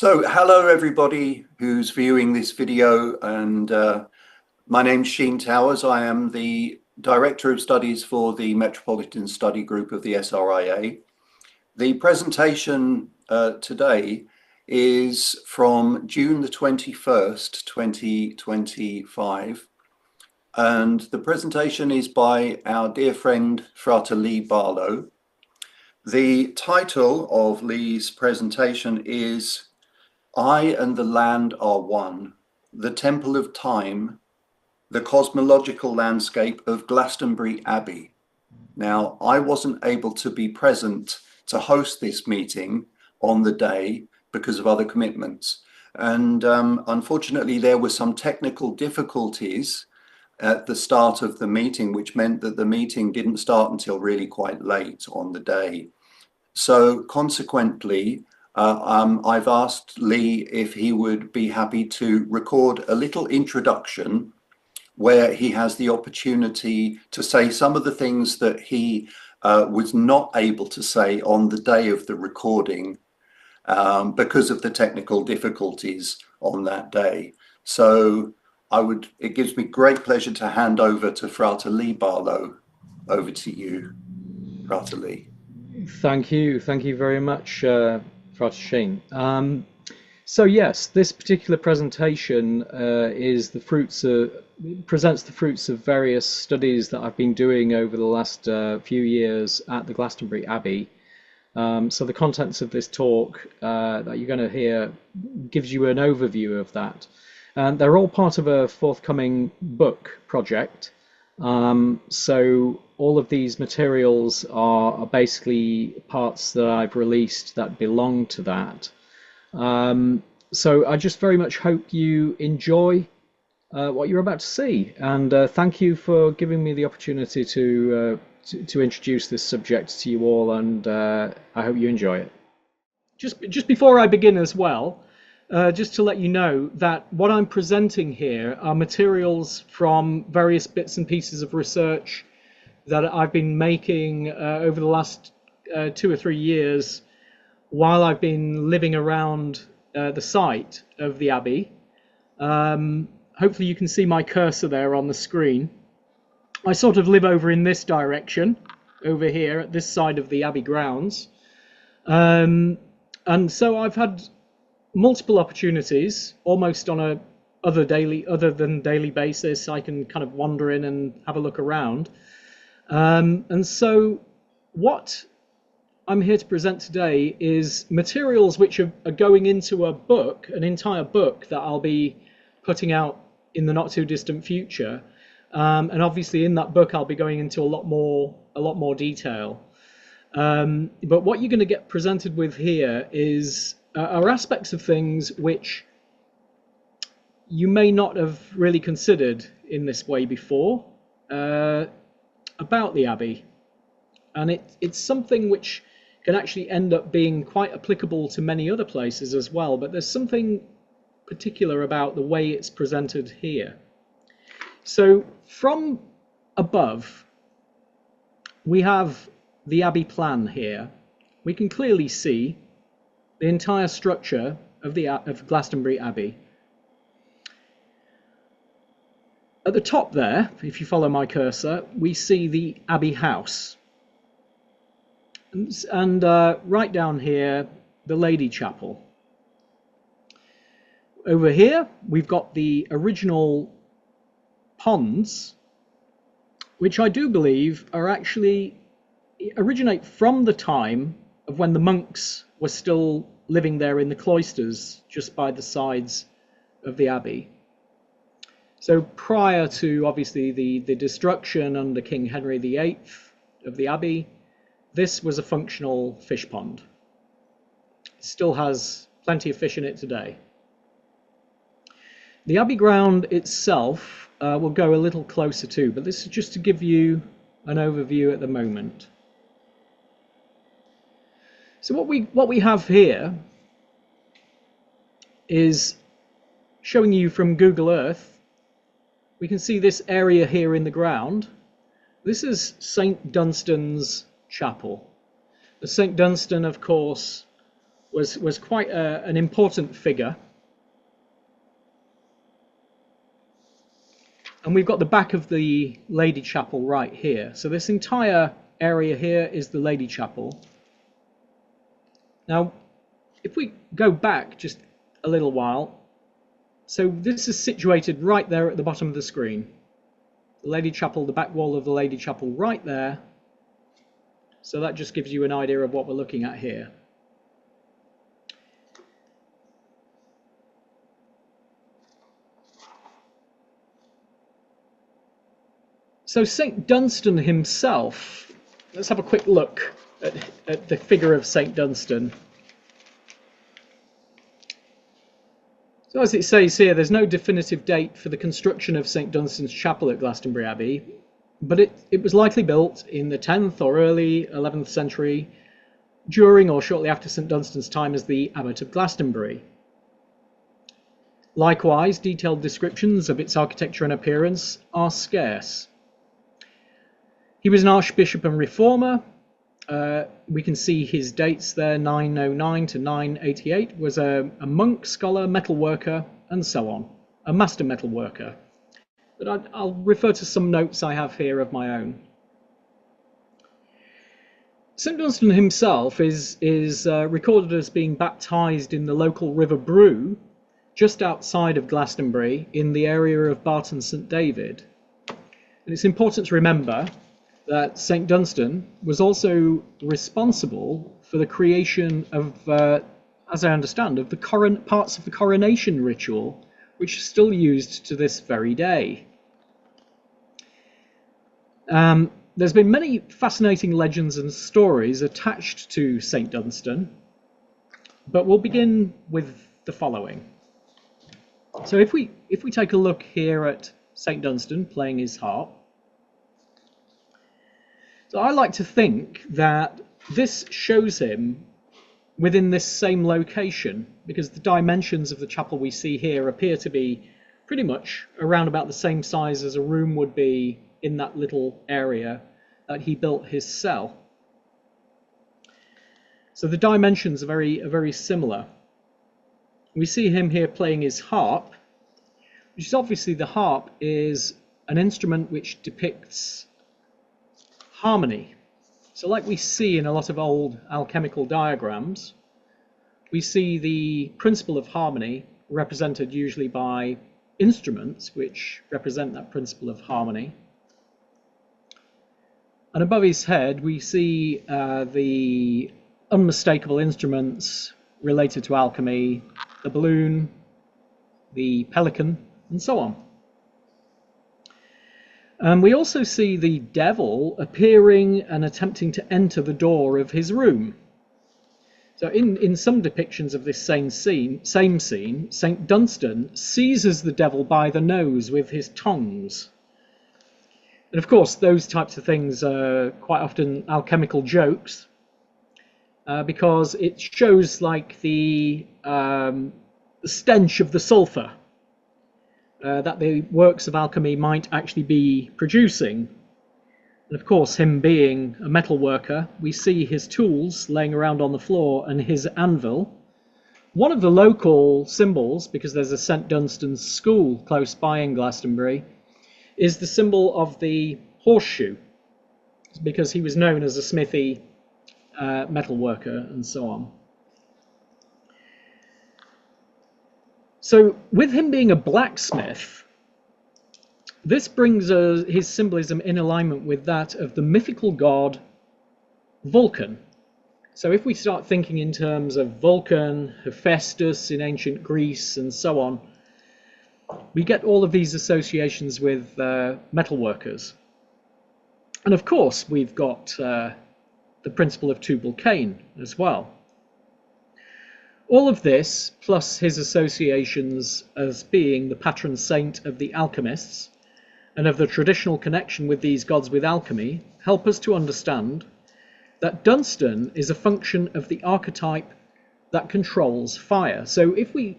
So hello everybody who's viewing this video, and my name's Sheen Towers. I am the Director of Studies for the Metropolitan Study Group of the SRIA. The presentation today is from June the 21st, 2025, and the presentation is by our dear friend Frater Lee Barlow. The title of Lee's presentation is I and the Land Are One, the Temple of Time, the Cosmological Landscape of Glastonbury Abbey. Now, I wasn't able to be present to host this meeting on the day because of other commitments. And unfortunately, there were some technical difficulties at the start of the meeting, which meant that the meeting didn't start until really quite late on the day. So consequently, I've asked Lee if he would be happy to record a little introduction where he has the opportunity to say some of the things that he was not able to say on the day of the recording because of the technical difficulties on that day. So it gives me great pleasure to hand over to Frater Lee Barlow. Over to you, Frater Lee. Thank you very much, Frater Sheen. So yes, this particular presentation presents the fruits of various studies that I've been doing over the last few years at the Glastonbury Abbey. So the contents of this talk that you're going to hear gives you an overview of that. And they're all part of a forthcoming book project. So all of these materials are basically parts that I've released that belong to that. So I just very much hope you enjoy what you're about to see, and thank you for giving me the opportunity to introduce this subject to you all, and I hope you enjoy it. Just before I begin as well, just to let you know that what I'm presenting here are materials from various bits and pieces of research that I've been making over the last 2 or 3 years while I've been living around the site of the Abbey. Hopefully you can see my cursor there on the screen. I sort of live over in this direction, over here at this side of the Abbey grounds. And so I've had multiple opportunities, almost on a other than daily basis. I can kind of wander in and have a look around. And so what I'm here to present today is materials which are going into a book, an entire book that I'll be putting out in the not too distant future. And obviously in that book I'll be going into a lot more detail. But what you're going to get presented with here are aspects of things which you may not have really considered in this way before about the Abbey. And it's something which can actually end up being quite applicable to many other places as well, but there's something particular about the way it's presented here. So from above, we have the Abbey plan here. We can clearly see the entire structure of Glastonbury Abbey. At the top there, if you follow my cursor, we see the Abbey House. And right down here, the Lady Chapel. Over here, we've got the original ponds, which I do believe originate from the time of when the monks were still living there in the cloisters just by the sides of the Abbey. So prior to, obviously, the destruction under King Henry VIII of the Abbey, this was a functional fish pond. It still has plenty of fish in it today. The Abbey ground itself we'll go a little closer to, but this is just to give you an overview at the moment. So what we have here is showing you from Google Earth. We can see this area here in the ground. This is St. Dunstan's Chapel. The St. Dunstan, of course, was quite an important figure. And we've got the back of the Lady Chapel right here. So this entire area here is the Lady Chapel. Now, if we go back just a little while, so this is situated right there at the bottom of the screen. The Lady Chapel, the back wall of the Lady Chapel right there. So that just gives you an idea of what we're looking at here. So St. Dunstan himself, let's have a quick look at the figure of St. Dunstan. So as it says here, there's no definitive date for the construction of St. Dunstan's chapel at Glastonbury Abbey, but it was likely built in the 10th or early 11th century, during or shortly after St. Dunstan's time as the Abbot of Glastonbury. Likewise, detailed descriptions of its architecture and appearance are scarce. He was an archbishop and reformer. We can see his dates there, 909 to 988, was a monk, scholar, metal worker, and so on, a master metal worker. But I'll refer to some notes I have here of my own. St. Dunstan himself is recorded as being baptised in the local River Brew, just outside of Glastonbury, in the area of Barton St. David. And it's important to remember that St. Dunstan was also responsible for the creation of, as I understand, of the parts of the coronation ritual, which are still used to this very day. There's been many fascinating legends and stories attached to St. Dunstan, but we'll begin with the following. So if we take a look here at St. Dunstan playing his harp, so I like to think that this shows him within this same location, because the dimensions of the chapel we see here appear to be pretty much around about the same size as a room would be in that little area that he built his cell. So the dimensions are very similar. We see him here playing his harp, which is obviously, the harp is an instrument which depicts harmony. So like we see in a lot of old alchemical diagrams, we see the principle of harmony represented usually by instruments which represent that principle of harmony. And above his head we see the unmistakable instruments related to alchemy, the balloon, the pelican, and so on. We also see the devil appearing and attempting to enter the door of his room. So in some depictions of this same scene, St. Dunstan seizes the devil by the nose with his tongs. And of course, those types of things are quite often alchemical jokes, because it shows like the stench of the sulfur that the works of alchemy might actually be producing. And of course, him being a metal worker, we see his tools laying around on the floor and his anvil. One of the local symbols, because there's a St. Dunstan's school close by in Glastonbury, is the symbol of the horseshoe, because he was known as a smithy metal worker and so on. So with him being a blacksmith, this brings his symbolism in alignment with that of the mythical god Vulcan. So if we start thinking in terms of Vulcan, Hephaestus in ancient Greece and so on, we get all of these associations with metal workers. And of course we've got the principle of Tubal Cain as well. All of this, plus his associations as being the patron saint of the alchemists and of the traditional connection with these gods with alchemy, help us to understand that Dunstan is a function of the archetype that controls fire. So if we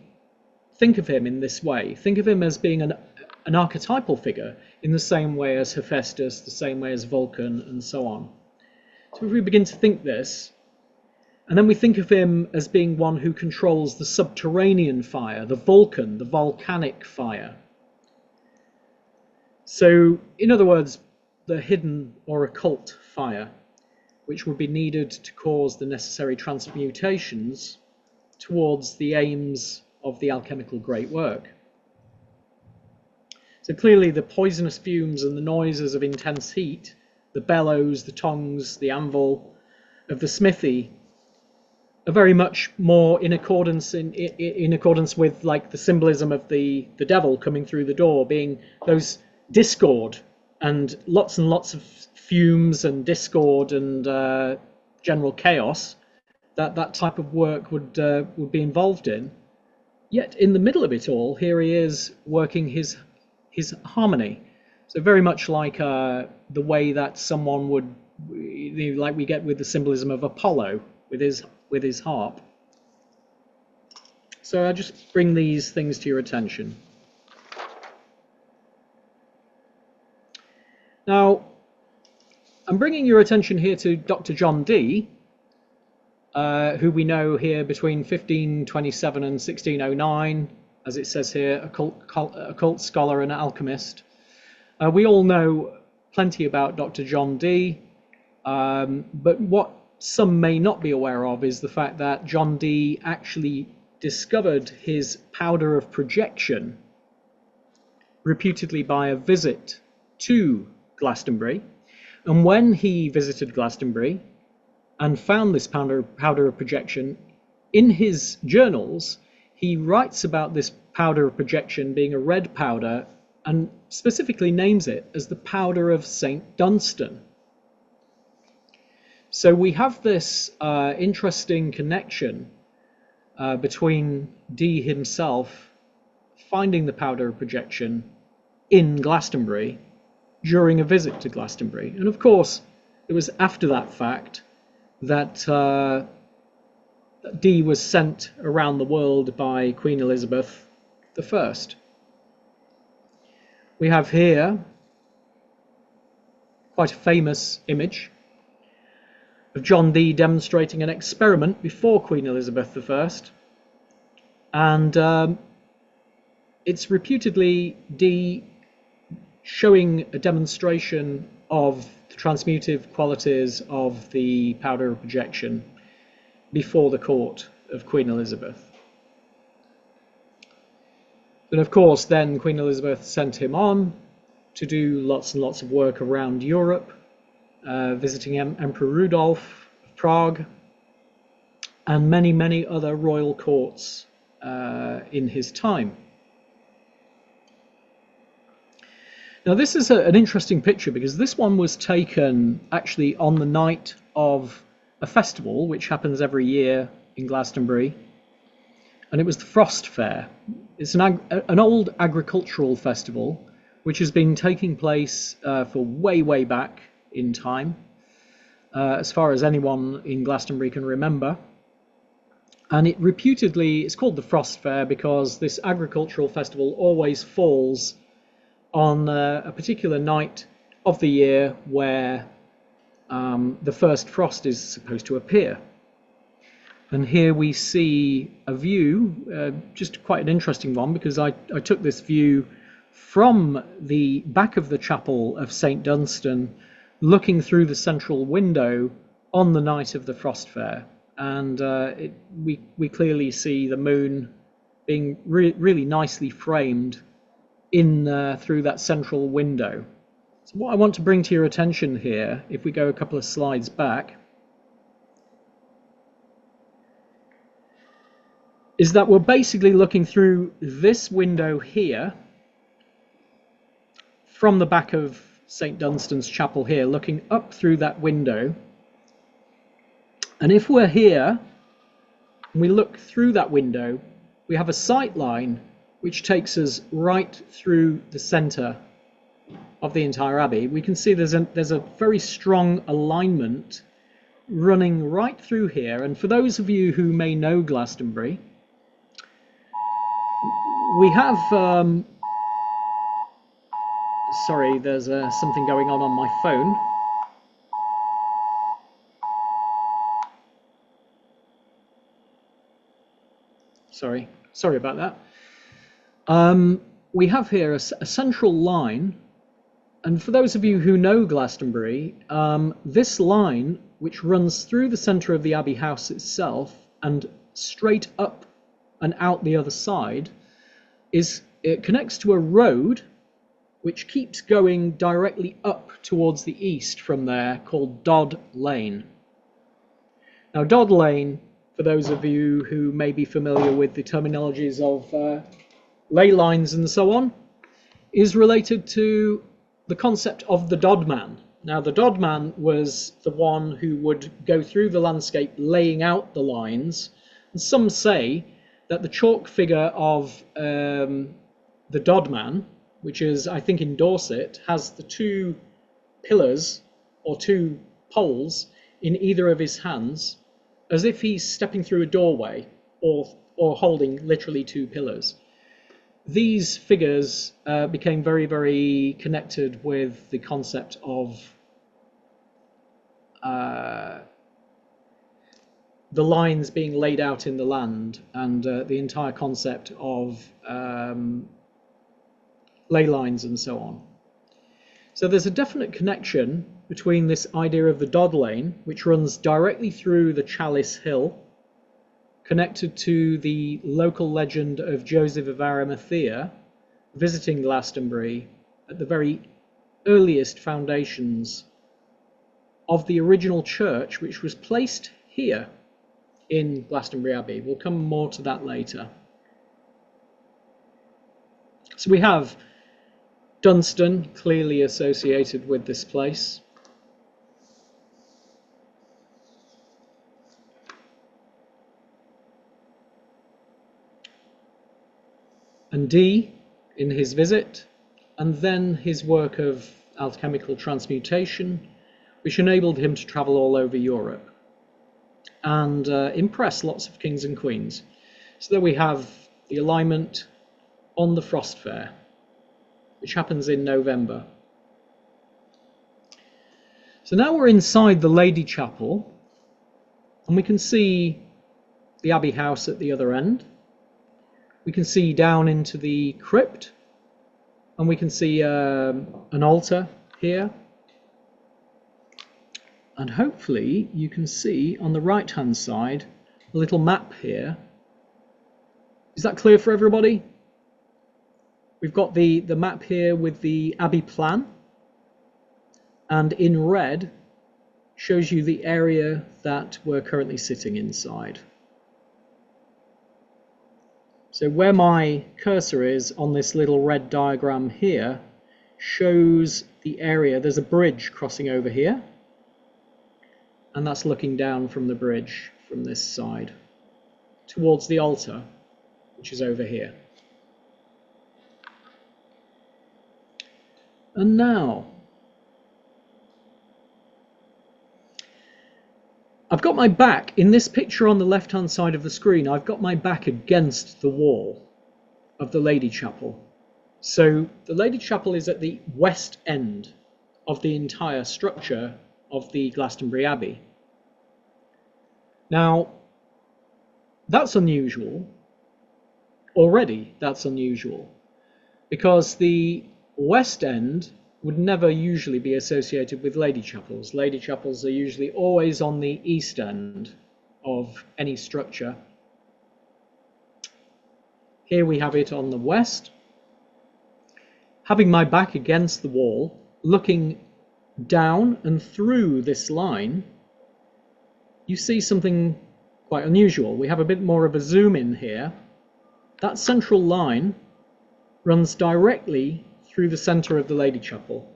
think of him in this way, think of him as being an archetypal figure in the same way as Hephaestus, the same way as Vulcan, and so on. So if we begin to think this, And then we think of him as being one who controls the subterranean fire, the Vulcan, the volcanic fire. So, in other words, the hidden or occult fire, which would be needed to cause the necessary transmutations towards the aims of the alchemical great work. So clearly the poisonous fumes and the noises of intense heat, the bellows, the tongs, the anvil of the smithy are very much more in accordance with like the symbolism of the devil coming through the door, being those discord and lots of fumes and discord and general chaos that type of work would be involved in. Yet in the middle of it all, here he is working his harmony. So very much like the way that someone would, like we get with the symbolism of Apollo with his harp. So I just bring these things to your attention. Now, I'm bringing your attention here to Dr. John Dee, who we know here between 1527 and 1609, as it says here, occult scholar and alchemist. We all know plenty about Dr. John Dee, but what some may not be aware of is the fact that John Dee actually discovered his powder of projection reputedly by a visit to Glastonbury. And when he visited Glastonbury and found this powder of projection, in his journals, he writes about this powder of projection being a red powder and specifically names it as the powder of St. Dunstan. So we have this interesting connection between Dee himself finding the powder of projection in Glastonbury during a visit to Glastonbury. And of course, it was after that fact that Dee was sent around the world by Queen Elizabeth I. We have here quite a famous image of John Dee demonstrating an experiment before Queen Elizabeth I. And it's reputedly Dee showing a demonstration of the transmutive qualities of the powder of projection before the court of Queen Elizabeth. But of course, then Queen Elizabeth sent him on to do lots and lots of work around Europe, visiting Emperor Rudolph of Prague and many, many other royal courts in his time. Now this is an interesting picture because this one was taken actually on the night of a festival which happens every year in Glastonbury, and it was the Frost Fair. It's an old agricultural festival which has been taking place for way back in time, as far as anyone in Glastonbury can remember. And it reputedly, it's called the Frost Fair because this agricultural festival always falls on a particular night of the year where the first frost is supposed to appear. And here we see a view, just quite an interesting one, because I took this view from the back of the chapel of St. Dunstan, looking through the central window on the night of the Frost Fair. And we clearly see the moon being really nicely framed in through that central window. So what I want to bring to your attention here, if we go a couple of slides back, is that we're basically looking through this window here from the back of St. Dunstan's chapel here, looking up through that window. And if we're here and we look through that window, we have a sight line which takes us right through the center of the entire abbey. We can see there's a very strong alignment running right through here. And for those of you who may know Glastonbury, we have sorry, there's something going on my phone. Sorry about that. We have here a central line, and for those of you who know Glastonbury, this line, which runs through the centre of the Abbey House itself and straight up and out the other side, it connects to a road which keeps going directly up towards the east from there, called Dodd Lane. Now, Dodd Lane, for those of you who may be familiar with the terminologies of ley lines and so on, is related to the concept of the Dodman. Now, the Dodman was the one who would go through the landscape laying out the lines, and some say that the chalk figure of the Dodman, which is, I think, in Dorset, has the two pillars or two poles in either of his hands, as if he's stepping through a doorway or holding literally two pillars. These figures became very, very connected with the concept of the lines being laid out in the land, and the entire concept of ley lines and so on. So there's a definite connection between this idea of the Dodd Lane, which runs directly through the Chalice Hill, connected to the local legend of Joseph of Arimathea visiting Glastonbury at the very earliest foundations of the original church, which was placed here in Glastonbury Abbey. We'll come more to that later. So we have Dunstan, clearly associated with this place. And Dee in his visit, and then his work of alchemical transmutation, which enabled him to travel all over Europe and impress lots of kings and queens. So there we have the alignment on the Frost Fair, which happens in November. So now we're inside the Lady Chapel, and we can see the Abbey House at the other end. We can see down into the crypt, and we can see an altar here. And hopefully you can see on the right-hand side a little map here. Is that clear for everybody? We've got the map here with the Abbey plan, and in red shows you the area that we're currently sitting inside. So where my cursor is on this little red diagram here shows the area. There's a bridge crossing over here, and that's looking down from the bridge from this side towards the altar, which is over here. And now, I've got my back, in this picture on the left-hand side of the screen, I've got my back against the wall of the Lady Chapel. So the Lady Chapel is at the west end of the entire structure of the Glastonbury Abbey. Now, that's unusual. Already, that's unusual, because the west end would never usually be associated with Lady Chapels. Lady Chapels are usually always on the east end of any structure. Here we have it on the west. Having my back against the wall, looking down and through this line, you see something quite unusual. We have a bit more of a zoom in here. That central line runs directly through the center of the Lady Chapel.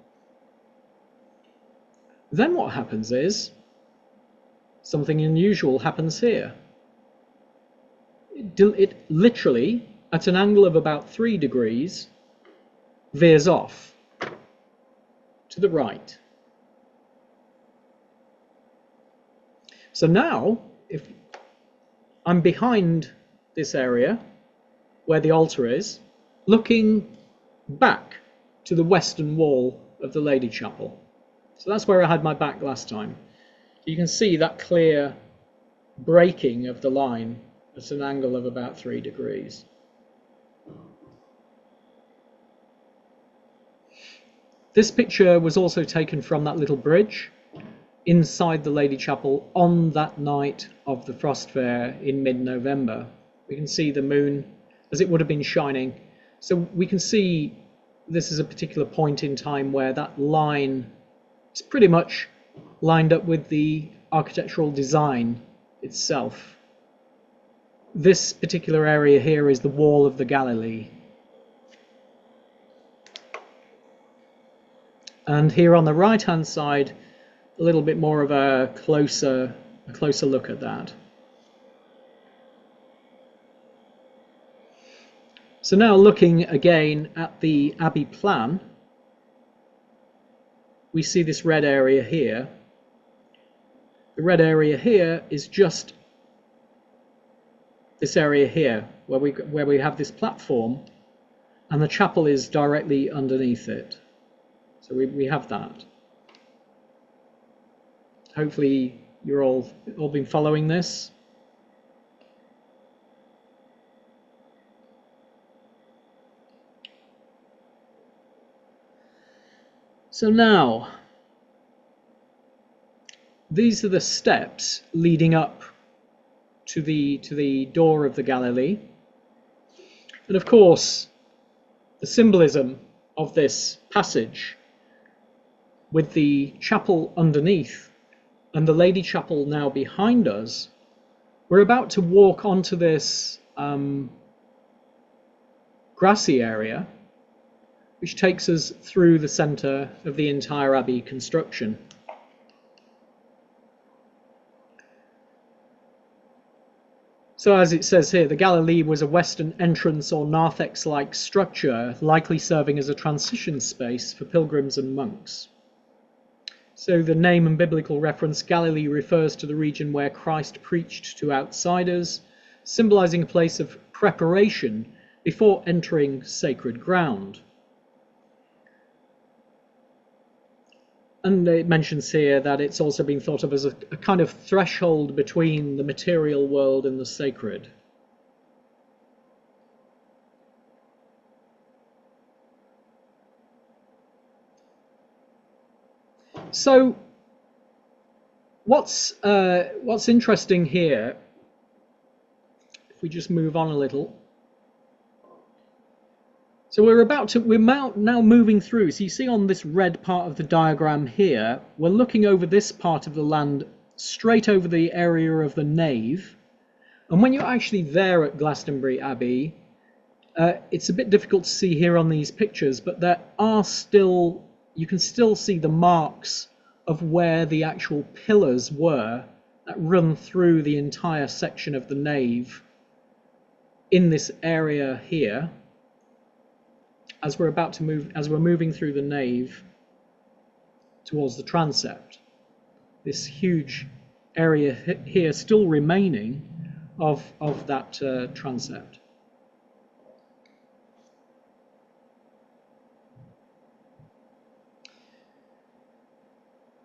Then what happens is something unusual happens here. It literally, at an angle of about 3 degrees, veers off to the right. So now, if I'm behind this area where the altar is, looking back to the western wall of the Lady Chapel. So that's where I had my back last time. You can see that clear breaking of the line at an angle of about 3 degrees. This picture was also taken from that little bridge inside the Lady Chapel on that night of the Frost Fair in mid-November. We can see the moon as it would have been shining. So we can see this is a particular point in time where that line is pretty much lined up with the architectural design itself. This particular area here is the Wall of the Galilee. And here on the right-hand side, a little bit more of a closer look at that. So now looking again at the Abbey plan, we see this red area here. The red area here is just this area here, where we have this platform, and the chapel is directly underneath it. So we have that. Hopefully you're all been following this. So now, these are the steps leading up to the door of the Galilee. And of course, the symbolism of this passage with the chapel underneath and the Lady Chapel now behind us, we're about to walk onto this grassy area, which takes us through the centre of the entire Abbey construction. So as it says here, the Galilee was a western entrance or narthex-like structure, likely serving as a transition space for pilgrims and monks. So the name and biblical reference Galilee refers to the region where Christ preached to outsiders, symbolizing a place of preparation before entering sacred ground. And it mentions here that it's also been thought of as a kind of threshold between the material world and the sacred. So what's interesting here, if we just move on a little. So we're now moving through. So you see on this red part of the diagram here, we're looking over this part of the land straight over the area of the nave. And when you're actually there at Glastonbury Abbey, it's a bit difficult to see here on these pictures, but there are still, you can still see the marks of where the actual pillars were that run through the entire section of the nave in this area here. As we're moving through the nave towards the transept, this huge area here still remaining of that transept.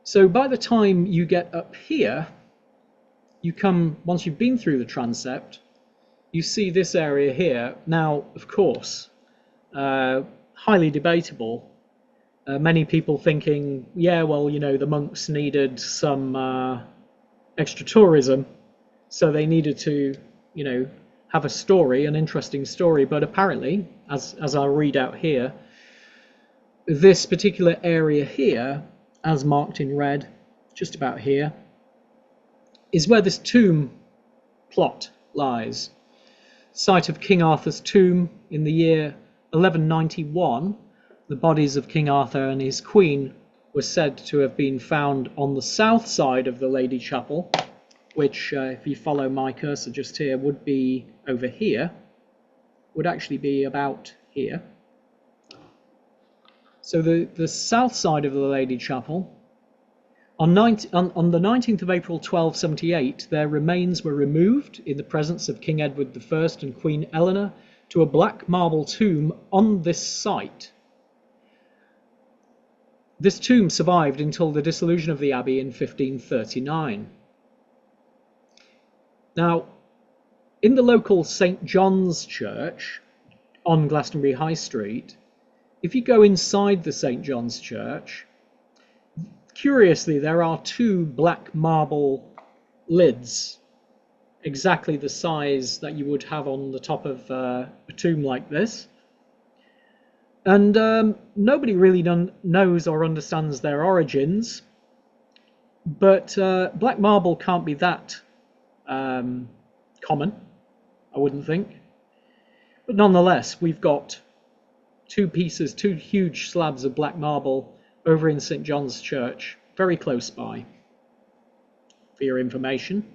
So by the time you get up here, once you've been through the transept, you see this area here. Now, of course, highly debatable. Many people thinking, yeah, well, you know, the monks needed some extra tourism, so they needed to, you know, have a story, an interesting story. But apparently, as I'll read out here, this particular area here, as marked in red, just about here, is where this tomb plot lies. Site of King Arthur's tomb in the year 1191, the bodies of King Arthur and his queen were said to have been found on the south side of the Lady Chapel, which, if you follow my cursor just here, would be over here, would actually be about here. So the south side of the Lady Chapel, on the 19th of April 1278, their remains were removed in the presence of King Edward I and Queen Eleanor to a black marble tomb on this site. This tomb survived until the dissolution of the abbey in 1539. Now, in the local St. John's Church on Glastonbury High Street, if you go inside the St. John's Church, curiously, there are two black marble lids, exactly the size that you would have on the top of a tomb like this. And nobody really knows or understands their origins, but black marble can't be that common, I wouldn't think. But nonetheless, we've got two huge slabs of black marble over in St. John's Church, very close by, for your information.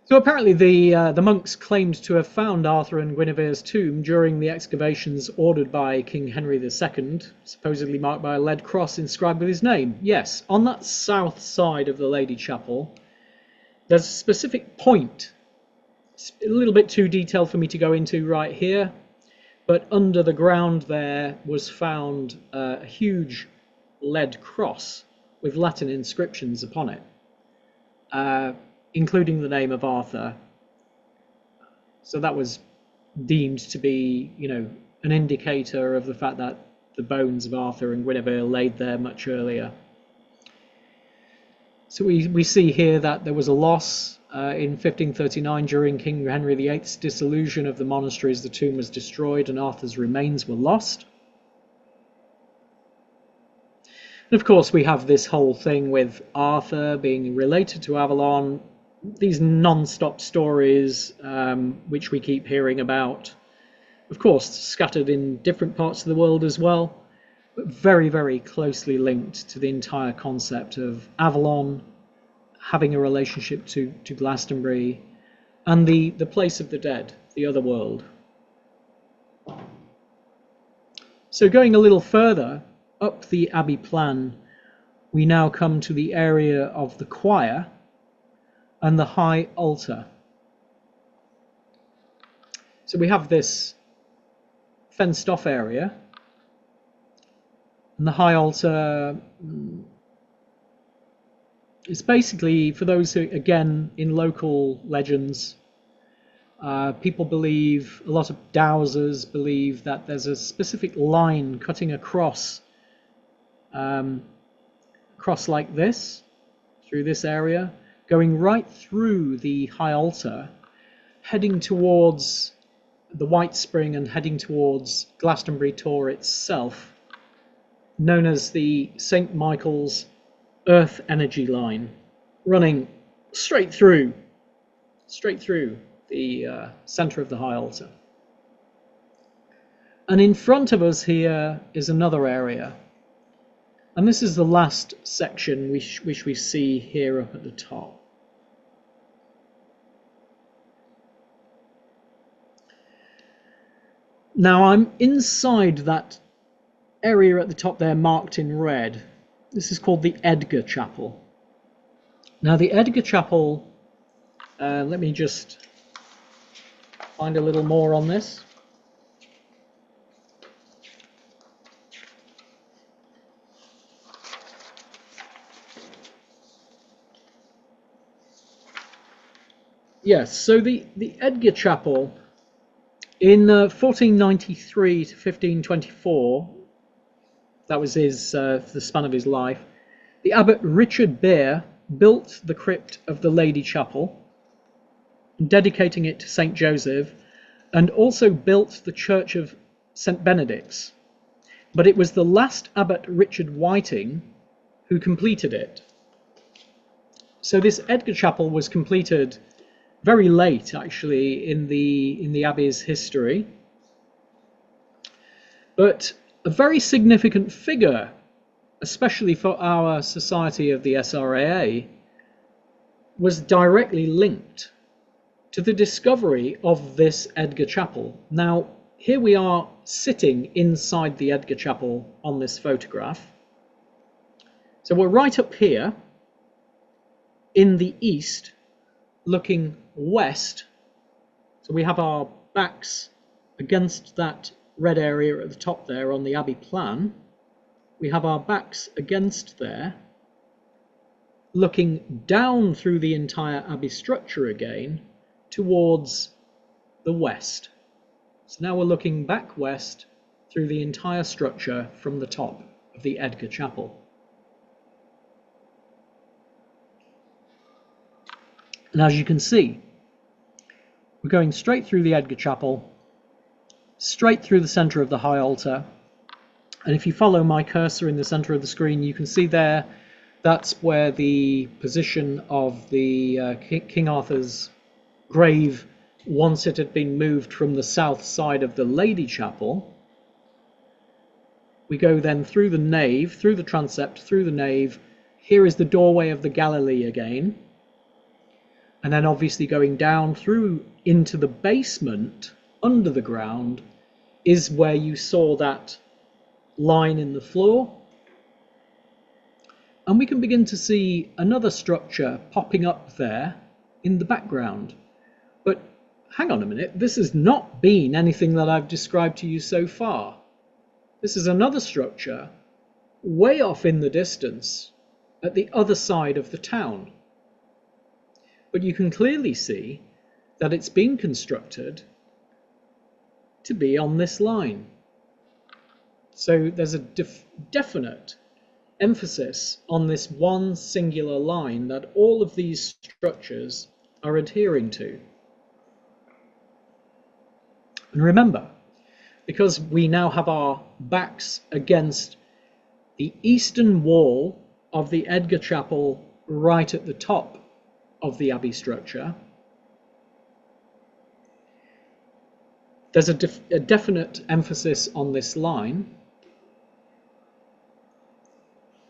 So apparently the monks claimed to have found Arthur and Guinevere's tomb during the excavations ordered by King Henry II, supposedly marked by a lead cross inscribed with his name. Yes, on that south side of the Lady Chapel, there's a specific point. It's a little bit too detailed for me to go into right here, but under the ground there was found a huge lead cross with Latin inscriptions upon it, including the name of Arthur. So that was deemed to be, an indicator of the fact that the bones of Arthur and Guinevere laid there much earlier. So we see here that there was a loss in 1539 during King Henry VIII's dissolution of the monasteries. The tomb was destroyed and Arthur's remains were lost. And of course we have this whole thing with Arthur being related to Avalon, these non-stop stories which we keep hearing about, of course scattered in different parts of the world as well, but very, very closely linked to the entire concept of Avalon having a relationship to Glastonbury and the place of the dead, the other world. So going a little further up the Abbey plan, we now come to the area of the choir and the high altar. So we have this fenced off area, and the high altar is basically, for those who, again, in local legends, people believe, a lot of dowsers believe that there's a specific line cutting across like this, through this area, going right through the high altar, heading towards the White Spring and heading towards Glastonbury Tor itself, known as the St. Michael's Earth Energy Line, running straight through the centre of the high altar. And in front of us here is another area, and this is the last section which we see here up at the top. Now I'm inside that area at the top there marked in red. This is called the Edgar Chapel. Now the Edgar Chapel, let me just find a little more on this. Yes, so the Edgar Chapel in 1493 to 1524, that was the span of his life, the Abbot Richard Bear built the crypt of the Lady Chapel, dedicating it to St. Joseph, and also built the Church of St. Benedict's. But it was the last Abbot Richard Whiting who completed it. So this Edgar Chapel was completed very late, actually, in the Abbey's history. But a very significant figure, especially for our Society of the SRAA, was directly linked to the discovery of this Edgar Chapel. Now, here we are sitting inside the Edgar Chapel on this photograph. So we're right up here in the east, looking west. So we have our backs against that red area at the top there on the Abbey plan. We have our backs against there, looking down through the entire abbey structure again towards the west. So now we're looking back west through the entire structure from the top of the Edgar Chapel. And as you can see, we're going straight through the Edgar Chapel, straight through the centre of the high altar. And if you follow my cursor in the centre of the screen, you can see there, that's where the position of the King Arthur's grave, once it had been moved from the south side of the Lady Chapel. We go then through the nave, through the transept, through the nave. Here is the doorway of the Galilee again. And then obviously going down through into the basement, under the ground, is where you saw that line in the floor. And we can begin to see another structure popping up there in the background. But hang on a minute, this has not been anything that I've described to you so far. This is another structure way off in the distance at the other side of the town. But you can clearly see that it's been constructed to be on this line. So there's a definite emphasis on this one singular line that all of these structures are adhering to. And remember, because we now have our backs against the eastern wall of the Edgar Chapel right at the top of the Abbey structure, there's a definite emphasis on this line.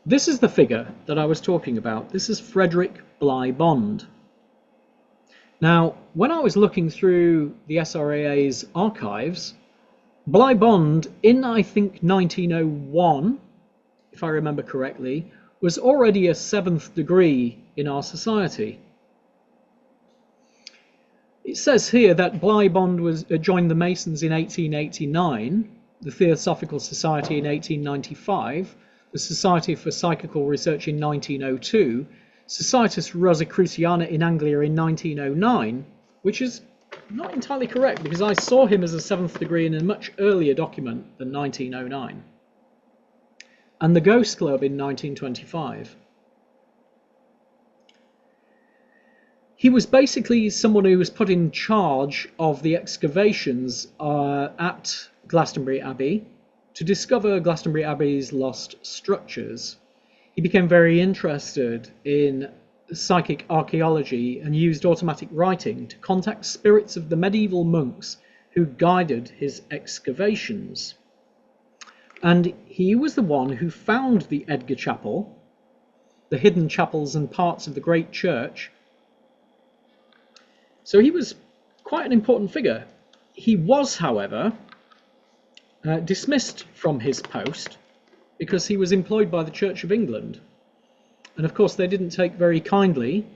This is the figure that I was talking about. This is Frederick Bligh Bond. Now, when I was looking through the SRAA's archives, Bligh Bond, in I think 1901, if I remember correctly, was already a 7th degree in our society. It says here that Bligh Bond joined the Masons in 1889, the Theosophical Society in 1895, the Society for Psychical Research in 1902, Societas Rosicruciana in Anglia in 1909, which is not entirely correct because I saw him as a 7th degree in a much earlier document than 1909, and the Ghost Club in 1925. He was basically someone who was put in charge of the excavations at Glastonbury Abbey to discover Glastonbury Abbey's lost structures. He became very interested in psychic archaeology and used automatic writing to contact spirits of the medieval monks who guided his excavations. And he was the one who found the Edgar Chapel, the hidden chapels and parts of the great church. So he was quite an important figure. He was, however, dismissed from his post because he was employed by the Church of England. And of course, they didn't take very kindly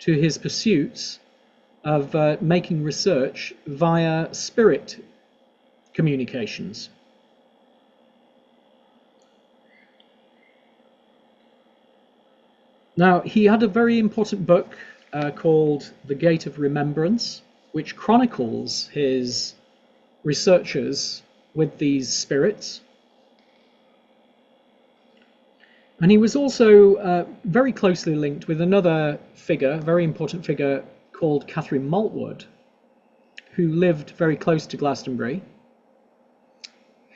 to his pursuits of making research via spirit communications. Now, he had a very important book called The Gate of Remembrance, which chronicles his researches with these spirits. And he was also very closely linked with another figure, a very important figure called Catherine Maltwood, who lived very close to Glastonbury,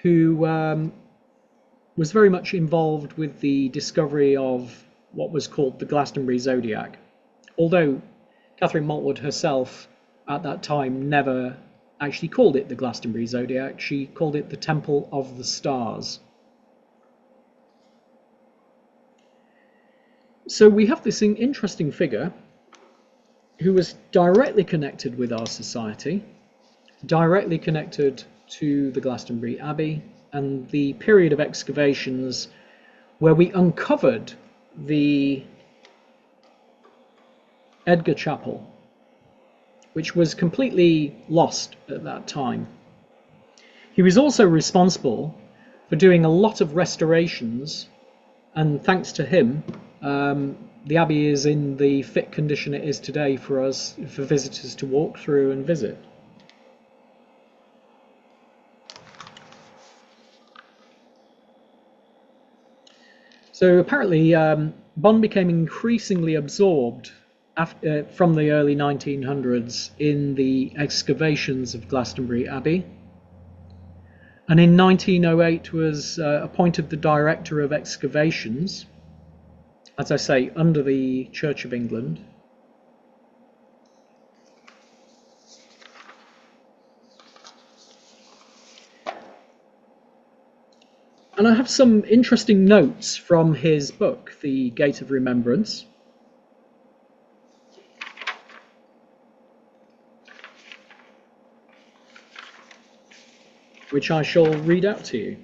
who was very much involved with the discovery of what was called the Glastonbury Zodiac. Although Catherine Maltwood herself at that time never actually called it the Glastonbury Zodiac, she called it the Temple of the Stars. So we have this interesting figure who was directly connected with our society, directly connected to the Glastonbury Abbey and the period of excavations where we uncovered the Edgar Chapel, which was completely lost at that time. He was also responsible for doing a lot of restorations, and thanks to him, the Abbey is in the fit condition it is today for us, for visitors to walk through and visit. So apparently Bond became increasingly absorbed from the early 1900s in the excavations of Glastonbury Abbey, and in 1908 was appointed the director of excavations, as I say, under the Church of England. And I have some interesting notes from his book, The Gate of Remembrance. Which I shall read out to you.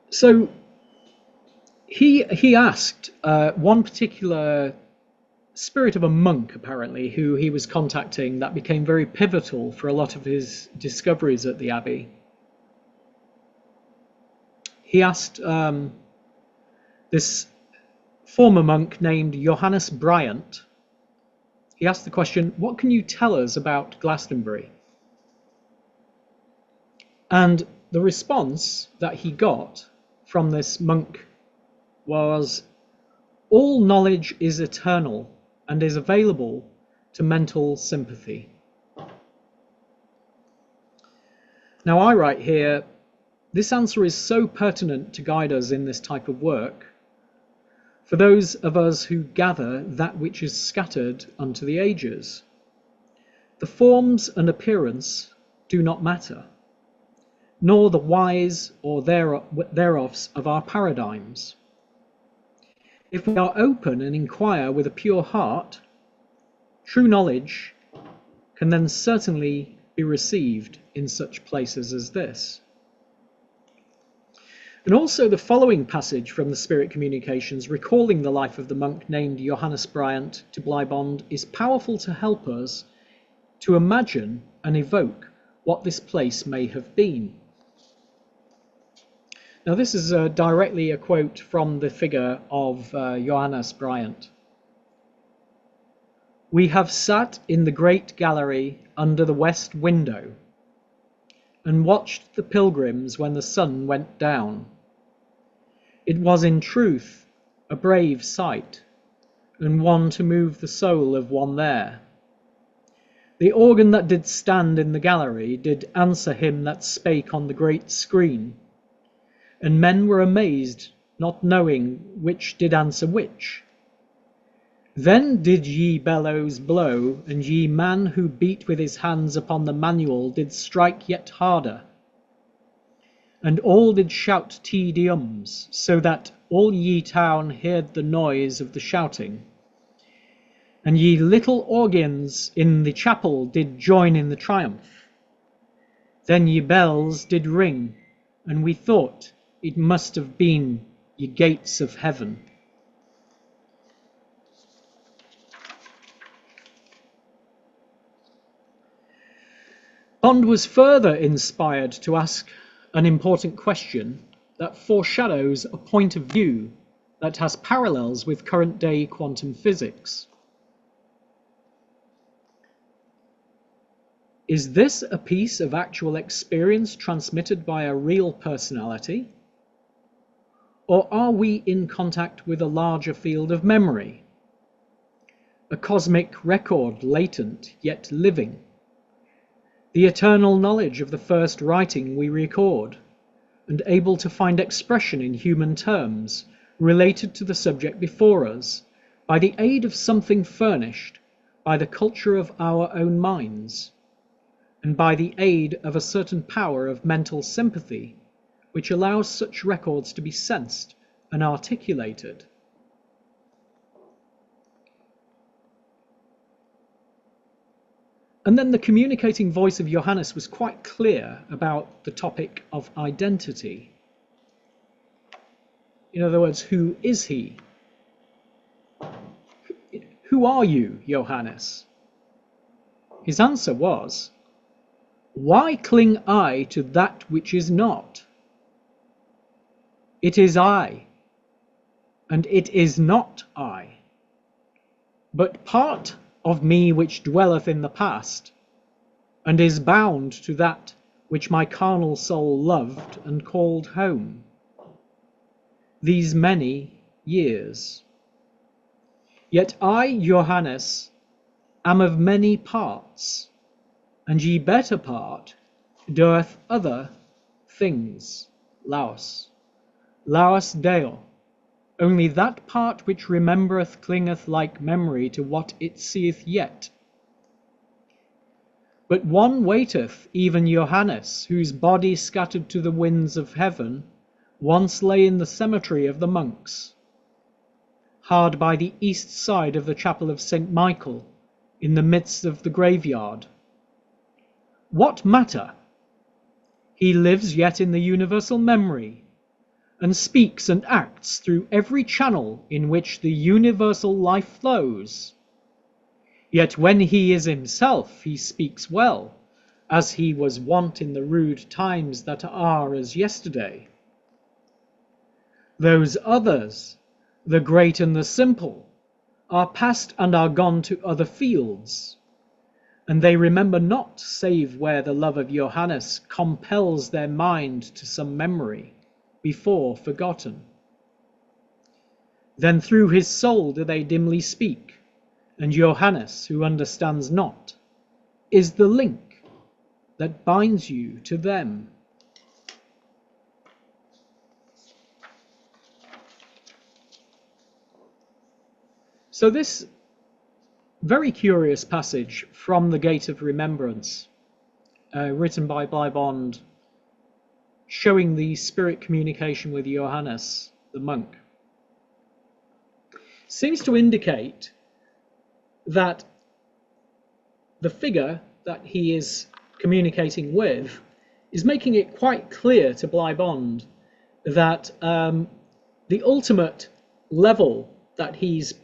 So he asked one particular spirit of a monk, apparently, who he was contacting, that became very pivotal for a lot of his discoveries at the Abbey. He asked this former monk named Johannes Bryant, he asked the question, what can you tell us about Glastonbury? And the response that he got from this monk was, all knowledge is eternal and is available to mental sympathy. Now I write here, this answer is so pertinent to guide us in this type of work, for those of us who gather that which is scattered unto the ages. The forms and appearance do not matter, nor the whys or thereofs of our paradigms. If we are open and inquire with a pure heart, true knowledge can then certainly be received in such places as this. And also the following passage from the Spirit Communications, recalling the life of the monk named Johannes Bryant to Bly Bond, is powerful to help us to imagine and evoke what this place may have been. Now this is directly a quote from the figure of Johannes Bryant. We have sat in the great gallery under the west window and watched the pilgrims when the sun went down. It was in truth a brave sight, and one to move the soul of one there. The organ that did stand in the gallery did answer him that spake on the great screen, and men were amazed, not knowing which did answer which. Then did ye bellows blow, and ye man who beat with his hands upon the manual did strike yet harder. And all did shout Te Deums, so that all ye town heard the noise of the shouting. And ye little organs in the chapel did join in the triumph. Then ye bells did ring, and we thought it must have been ye gates of heaven. Bond was further inspired to ask an important question that foreshadows a point of view that has parallels with current-day quantum physics. Is this a piece of actual experience transmitted by a real personality? Or are we in contact with a larger field of memory? A cosmic record, latent yet living? The eternal knowledge of the first writing we record, and able to find expression in human terms related to the subject before us, by the aid of something furnished by the culture of our own minds, and by the aid of a certain power of mental sympathy, which allows such records to be sensed and articulated. And then the communicating voice of Johannes was quite clear about the topic of identity. In other words, who is he? Who are you, Johannes? His answer was, "Why cling I to that which is not? It is I, and it is not I, but part of me which dwelleth in the past, and is bound to that which my carnal soul loved and called home these many years. Yet I, Johannes, am of many parts, and ye better part doeth other things, Laus Deo, only that part which remembereth clingeth like memory to what it seeth yet. But one waiteth, even Johannes, whose body scattered to the winds of heaven once lay in the cemetery of the monks, hard by the east side of the chapel of St. Michael, in the midst of the graveyard. What matter? He lives yet in the universal memory, and speaks and acts through every channel in which the universal life flows. Yet when he is himself, he speaks well, as he was wont in the rude times that are as yesterday. Those others, the great and the simple, are past and are gone to other fields, and they remember not save where the love of Johannes compels their mind to some memory before forgotten. Then through his soul do they dimly speak, and Johannes, who understands not, is the link that binds you to them. So this very curious passage from the Gate of Remembrance, written by Bleibond, showing the spirit communication with Johannes, the monk, seems to indicate that the figure that he is communicating with is making it quite clear to Bleibond that the ultimate level that he's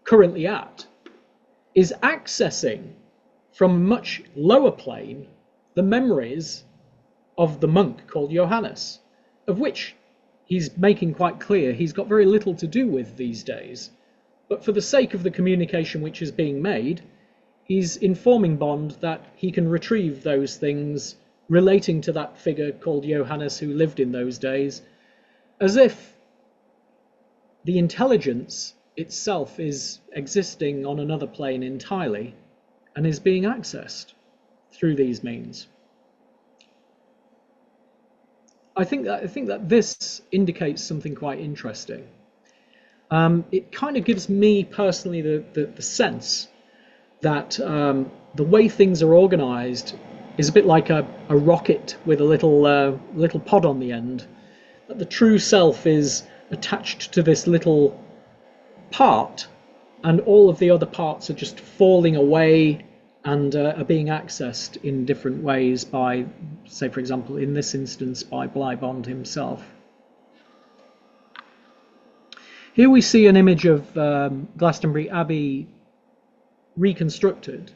currently at is accessing from a much lower plane the memories of the monk called Johannes, of which he's making quite clear he's got very little to do with these days. But for the sake of the communication which is being made, he's informing Bond that he can retrieve those things relating to that figure called Johannes who lived in those days, as if the intelligence itself is existing on another plane entirely and is being accessed through these means. I think that this indicates something quite interesting. It kind of gives me personally the sense that the way things are organized is a bit like a rocket with a little pod on the end. That the true self is attached to this little part, and all of the other parts are just falling away and are being accessed in different ways by, say, for example, in this instance, by Bleibond himself. Here we see an image of Glastonbury Abbey reconstructed,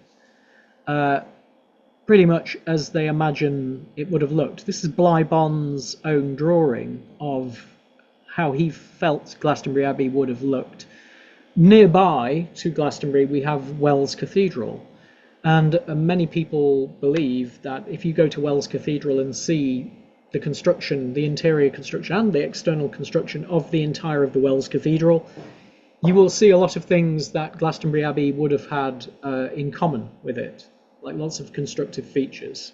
pretty much as they imagine it would have looked. This is Bleibond's own drawing of how he felt Glastonbury Abbey would have looked. Nearby to Glastonbury we have Wells Cathedral, and many people believe that if you go to Wells Cathedral and see the construction, the interior construction and the external construction of the entire of the Wells Cathedral, you will see a lot of things that Glastonbury Abbey would have had in common with it, like lots of constructive features.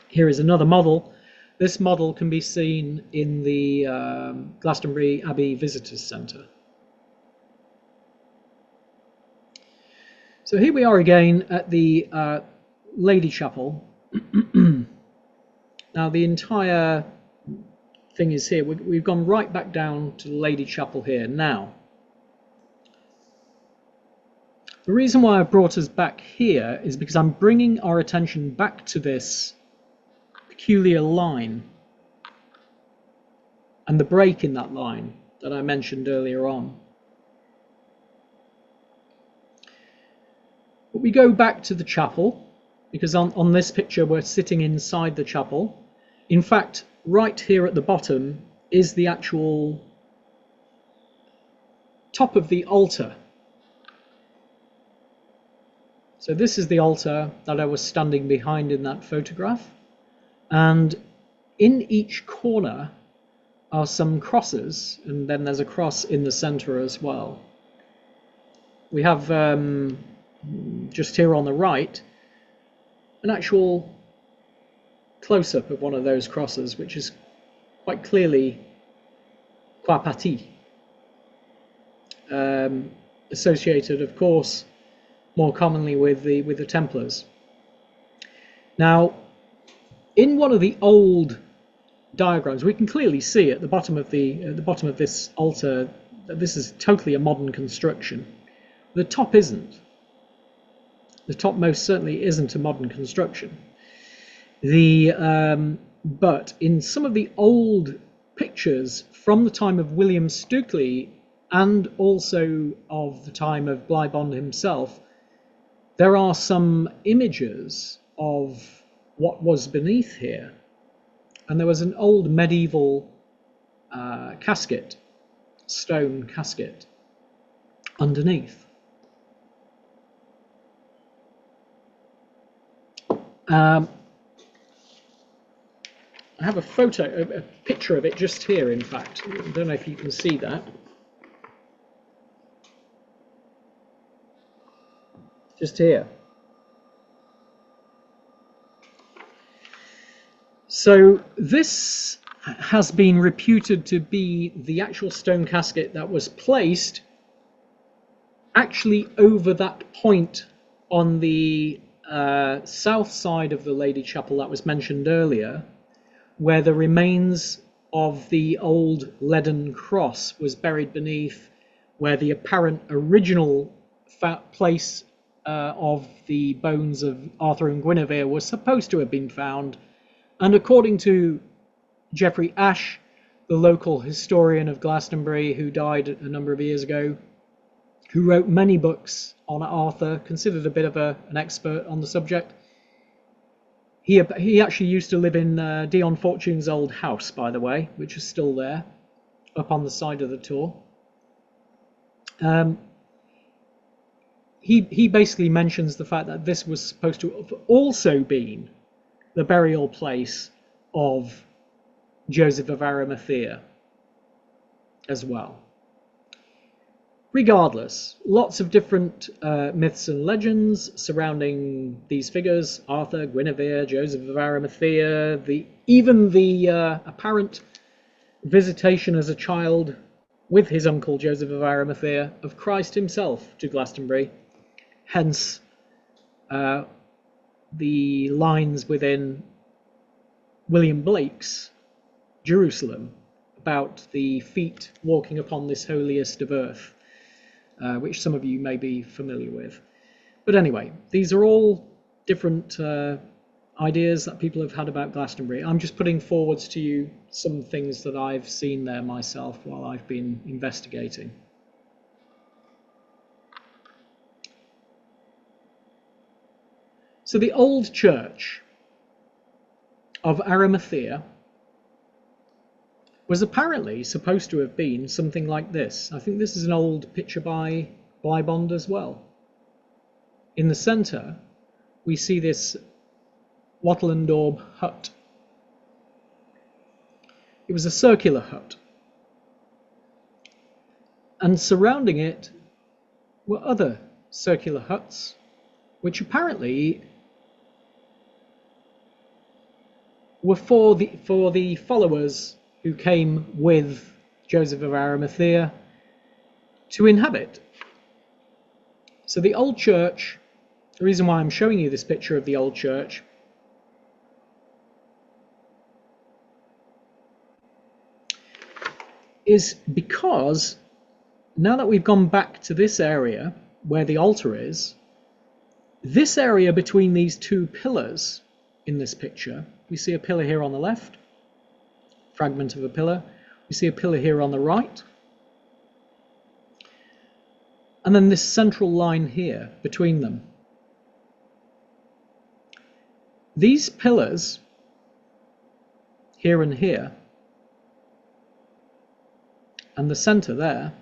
Here is another model. This model can be seen in the Glastonbury Abbey Visitors Centre. So here we are again at the Lady Chapel. Now the entire thing is here. We've gone right back down to the Lady Chapel here now. The reason why I brought us back here is because I'm bringing our attention back to this peculiar line and the break in that line that I mentioned earlier on. But we go back to the chapel, because on this picture we're sitting inside the chapel. In fact, right here at the bottom is the actual top of the altar. So this is the altar that I was standing behind in that photograph, and in each corner are some crosses, and then there's a cross in the center as well. We have just here on the right an actual close-up of one of those crosses, which is quite clearly Croix Pattie, associated, of course, more commonly with the Templars. Now, in one of the old diagrams, we can clearly see at the bottom of this altar that this is totally a modern construction. The top isn't. The top most certainly isn't a modern construction. But in some of the old pictures from the time of William Stukely and also of the time of Bleibond himself, there are some images of what was beneath here. And there was an old medieval casket, stone casket, underneath. I have a picture of it just here, in fact. I don't know if you can see that. Just here. So this has been reputed to be the actual stone casket that was placed actually over that point on the south side of the Lady Chapel that was mentioned earlier, where the remains of the old leaden cross was buried beneath, where the apparent original place of the bones of Arthur and Guinevere was supposed to have been found. And according to Geoffrey Ashe, the local historian of Glastonbury, who died a number of years ago, who wrote many books on Arthur, considered a bit of an expert on the subject, he actually used to live in Dion Fortune's old house, by the way, which is still there, up on the side of the Tor. He basically mentions the fact that this was supposed to have also been the burial place of Joseph of Arimathea as well. Regardless, lots of different myths and legends surrounding these figures: Arthur, Guinevere, Joseph of Arimathea, even the apparent visitation as a child with his uncle Joseph of Arimathea of Christ himself to Glastonbury. Hence the lines within William Blake's Jerusalem about the feet walking upon this holiest of earth, which some of you may be familiar with. But anyway, these are all different ideas that people have had about Glastonbury. I'm just putting forwards to you some things that I've seen there myself while I've been investigating. So the old church of Arimathea was apparently supposed to have been something like this. I think this is an old picture by Bleibond as well. In the centre, we see this wattle and daub hut. It was a circular hut. And surrounding it were other circular huts, which apparently were for the followers who came with Joseph of Arimathea to inhabit. So the old church, the reason why I'm showing you this picture of the old church is because now that we've gone back to this area where the altar is, this area between these two pillars in this picture, we see a pillar here on the left, fragment of a pillar. We see a pillar here on the right. And then this central line here between them. These pillars, here and here, and the centre there,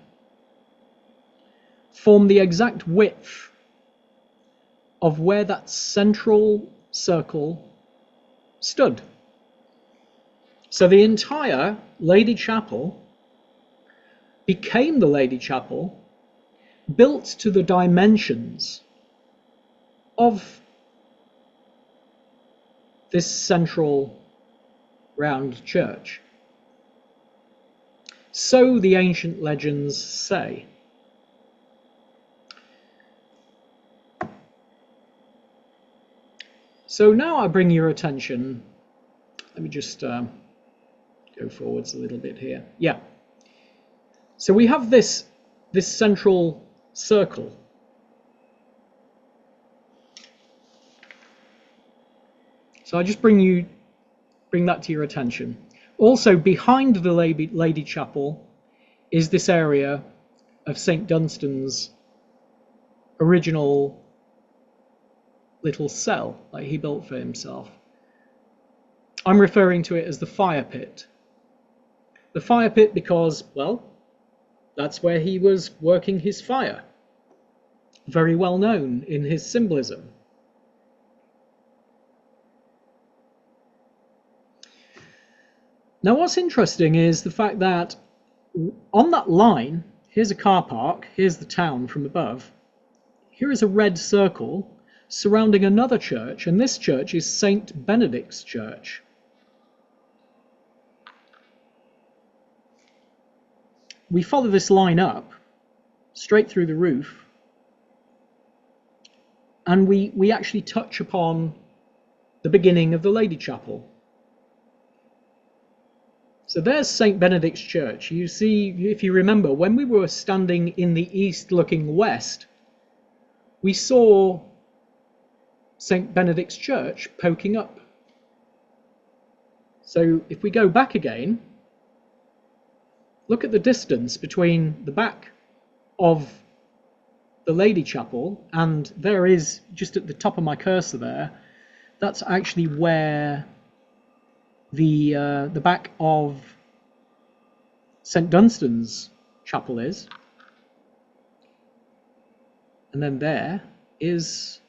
form the exact width of where that central circle stood. So the entire Lady Chapel became the Lady Chapel, built to the dimensions of this central round church. So the ancient legends say. So now I bring your attention, let me just go forwards a little bit here. Yeah. So we have this central circle. So I just bring that to your attention. Also behind the Lady Chapel is this area of St. Dunstan's original little cell that he built for himself. I'm referring to it as the fire pit. The fire pit because, well, that's where he was working his fire. Very well known in his symbolism. Now what's interesting is the fact that on that line, here's a car park, here's the town from above, here is a red circle surrounding another church, and this church is St. Benedict's Church. We follow this line up, straight through the roof, and we actually touch upon the beginning of the Lady Chapel. So there's St. Benedict's Church. You see, if you remember, when we were standing in the east looking west, we saw St. Benedict's Church poking up. So if we go back again, look at the distance between the back of the Lady Chapel, and there is, just at the top of my cursor there, that's actually where the back of St. Dunstan's chapel is. And then there is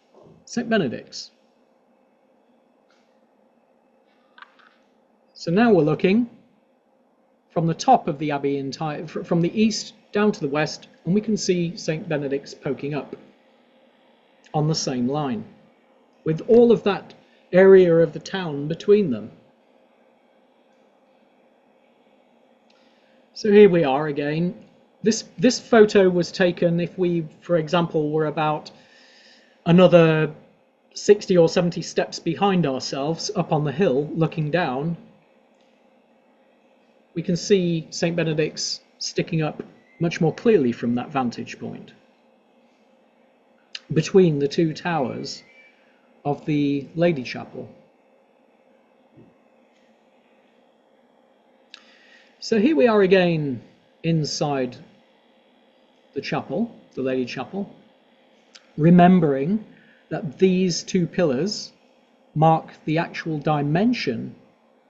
St. Benedict's. So now we're looking from the top of the abbey entire, from the east down to the west, and we can see St. Benedict's poking up on the same line, with all of that area of the town between them. So here we are again. This photo was taken if we, for example, were about another 60 or 70 steps behind ourselves up on the hill looking down. We can see St. Benedict's sticking up much more clearly from that vantage point between the two towers of the Lady Chapel. So here we are again inside the chapel, the Lady Chapel, remembering that these two pillars mark the actual dimension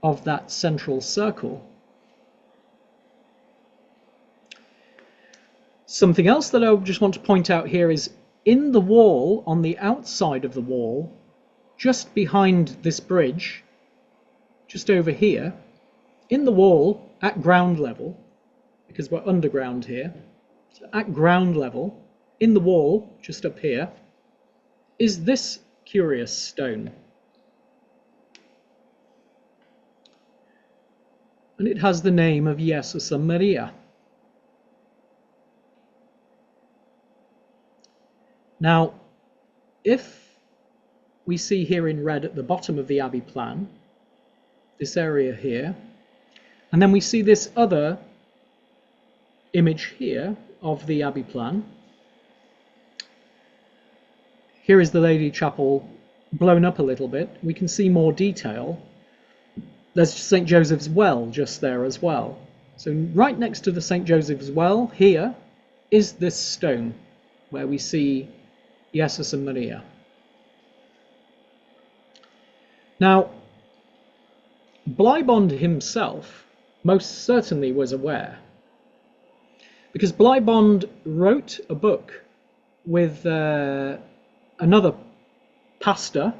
of that central circle. Something else that I just want to point out here is in the wall, on the outside of the wall, just behind this bridge, just over here, in the wall at ground level, because we're underground here, so at ground level, in the wall, just up here, is this curious stone. And it has the name of Jesus and Maria. Now, if we see here in red at the bottom of the Abbey plan, this area here, and then we see this other image here of the Abbey plan. Here is the Lady Chapel blown up a little bit. We can see more detail. There's St. Joseph's Well just there as well. So right next to the St. Joseph's Well here is this stone where we see Jesus and Maria. Now, Bleibond himself most certainly was aware, because Bleibond wrote a book with another pastor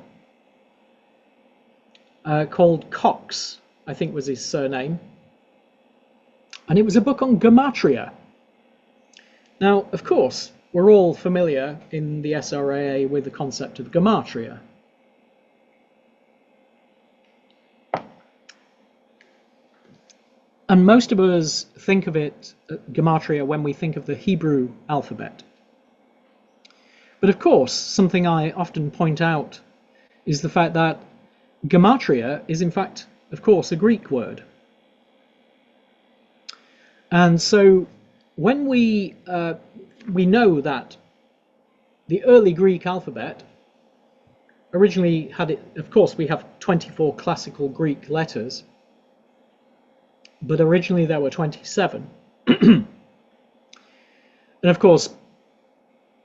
called Cox, I think was his surname, and it was a book on gematria. Now, of course, we're all familiar in the SRAA with the concept of gematria. And most of us think of it, gematria, when we think of the Hebrew alphabet. But of course, something I often point out is the fact that gematria is in fact, of course, a Greek word. And so when we know that the early Greek alphabet originally had it, of course, we have 24 classical Greek letters, but originally there were 27. And of course,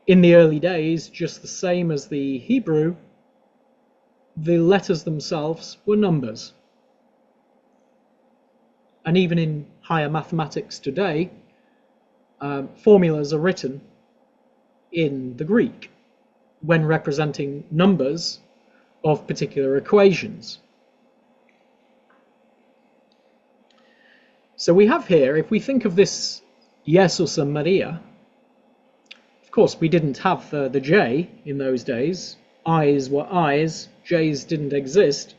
in the early days, just the same as the Hebrew, the letters themselves were numbers. And even in higher mathematics today, formulas are written in the Greek when representing numbers of particular equations. So we have here, if we think of this Jesus and Maria, of course we didn't have the J in those days. I's were I's, J's didn't exist.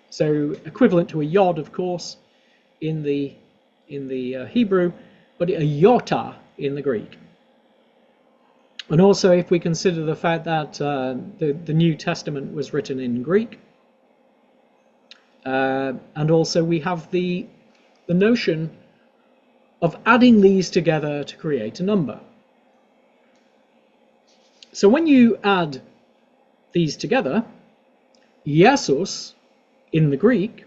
So equivalent to a yod, of course, in the Hebrew, but a iota in the Greek. And also, if we consider the fact that the New Testament was written in Greek, and also we have the notion of adding these together to create a number. So when you add these together, Jesus in the Greek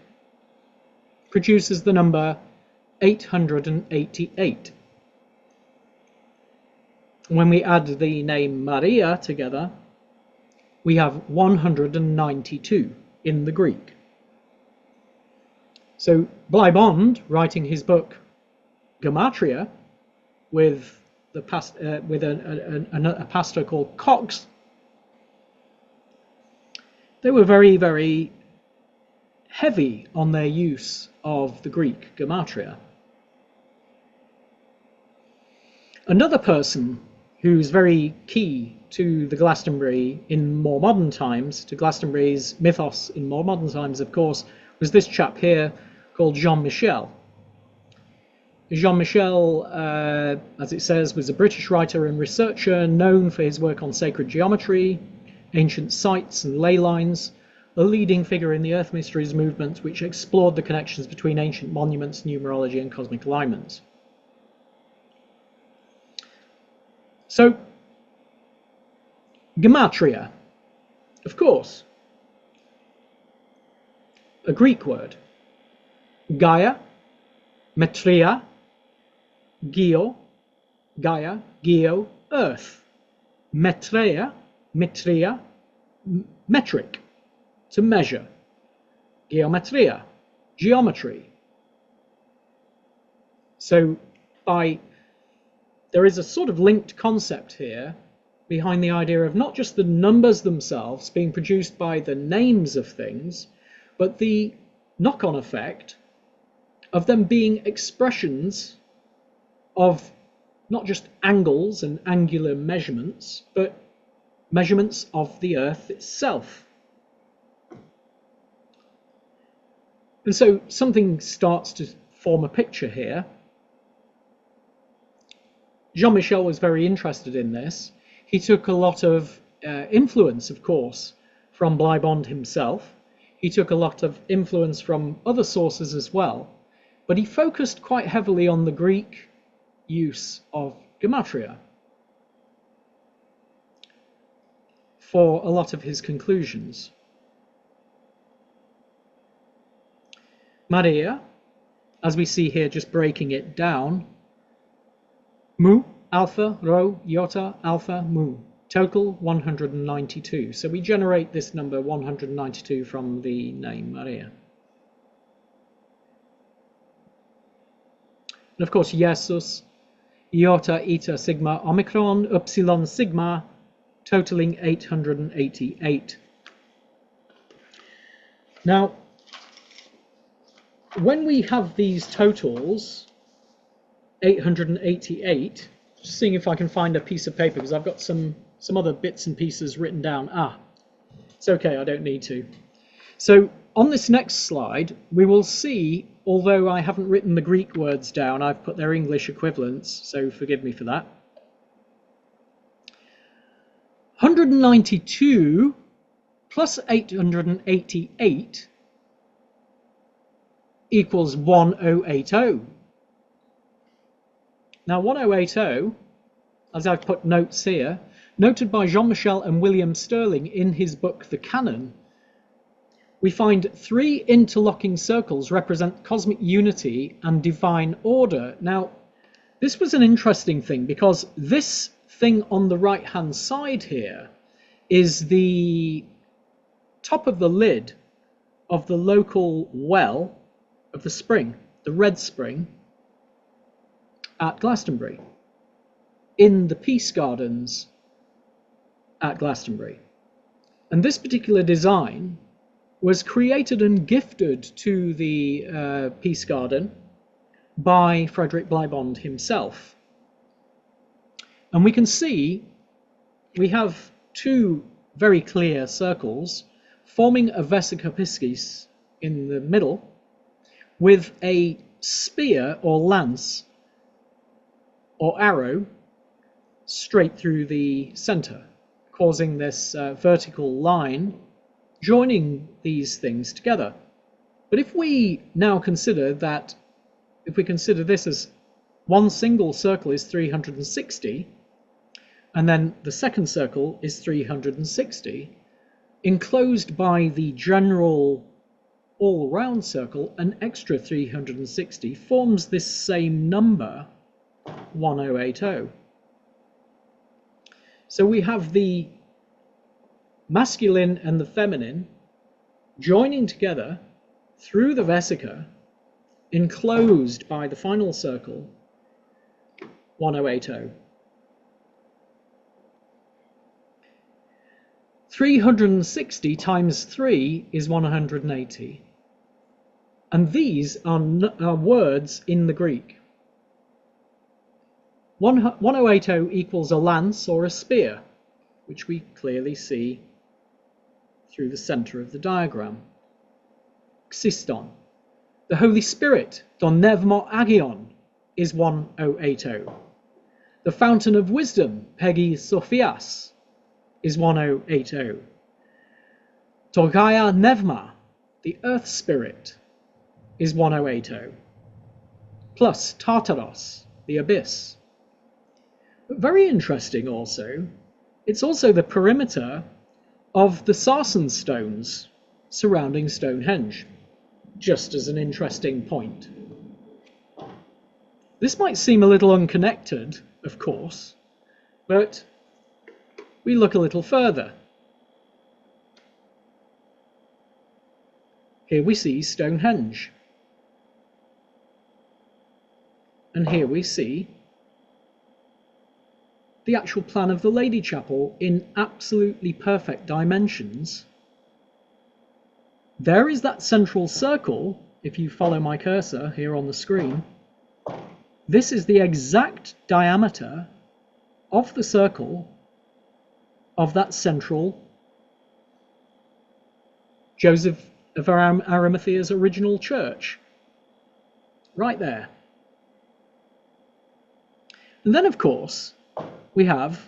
produces the number 888. When we add the name Maria together, we have 192 in the Greek. So Bleibond, writing his book Gematria with a pastor called Cox, they were very, very heavy on their use of the Greek Gematria. Another person who's very key to the Glastonbury in more modern times, to Glastonbury's mythos in more modern times, of course, was this chap here called Jean Michel. Jean Michel, as it says, was a British writer and researcher known for his work on sacred geometry, ancient sites and ley lines, a leading figure in the Earth Mysteries movement, which explored the connections between ancient monuments, numerology, and cosmic alignments. So, gematria, of course, a Greek word. Gaia, metria, Gaia, geo, earth. Metria, metric, to measure. Geometria, geometry. So there is a sort of linked concept here behind the idea of not just the numbers themselves being produced by the names of things, but the knock-on effect of them being expressions of not just angles and angular measurements, but measurements of the Earth itself. And so something starts to form a picture here. Jean-Michel was very interested in this. He took a lot of influence, of course, from Bleibond himself. He took a lot of influence from other sources as well, but he focused quite heavily on the Greek use of gematria for a lot of his conclusions. Maria, as we see here, just breaking it down, mu, alpha, rho, iota, alpha, mu. Total 192. So we generate this number 192 from the name Maria. And of course, Jesus, iota, eta, sigma, omicron, upsilon, sigma, totaling 888. Now, when we have these totals, 888, just seeing if I can find a piece of paper, because I've got some other bits and pieces written down. It's okay, I don't need to. So on this next slide, we will see, although I haven't written the Greek words down, I've put their English equivalents, so forgive me for that. 192 plus 888 equals 1080. Now 1080, as I've put notes here, noted by Jean-Michel and William Sterling in his book The Canon, we find 3 interlocking circles represent cosmic unity and divine order. Now, this was an interesting thing because this thing on the right-hand side here is the top of the lid of the local well of the spring, the Red Spring, at Glastonbury, in the Peace Gardens at Glastonbury. And this particular design was created and gifted to the Peace Garden by Frederick Bleibond himself. And we can see we have 2 very clear circles forming a vesica piscis in the middle with a spear or lance or arrow straight through the center, causing this vertical line joining these things together. But if we now consider that, if we consider this as one single circle is 360, and then the second circle is 360, enclosed by the general all-round circle, an extra 360 forms this same number, 1080. So we have the masculine and the feminine joining together through the vesica, enclosed by the final circle, 1080. 360 times 3 is 180. And these are words in the Greek. 1080 equals a lance or a spear, which we clearly see through the center of the diagram. Xiston. The Holy Spirit, ton nevmo agion, is 1080. The Fountain of Wisdom, Pegi Sophias, is 1080. Torgaia Nevma, the Earth Spirit, is 1080. Plus Tartaros, the Abyss. But very interesting also, it's also the perimeter of the sarsen stones surrounding Stonehenge, just as an interesting point. This might seem a little unconnected, of course, but we look a little further. Here we see Stonehenge. And here we see the actual plan of the Lady Chapel in absolutely perfect dimensions. There is that central circle, if you follow my cursor here on the screen. This is the exact diameter of the circle of that central Joseph of Arimathea's original church. Right there. And then, of course, we have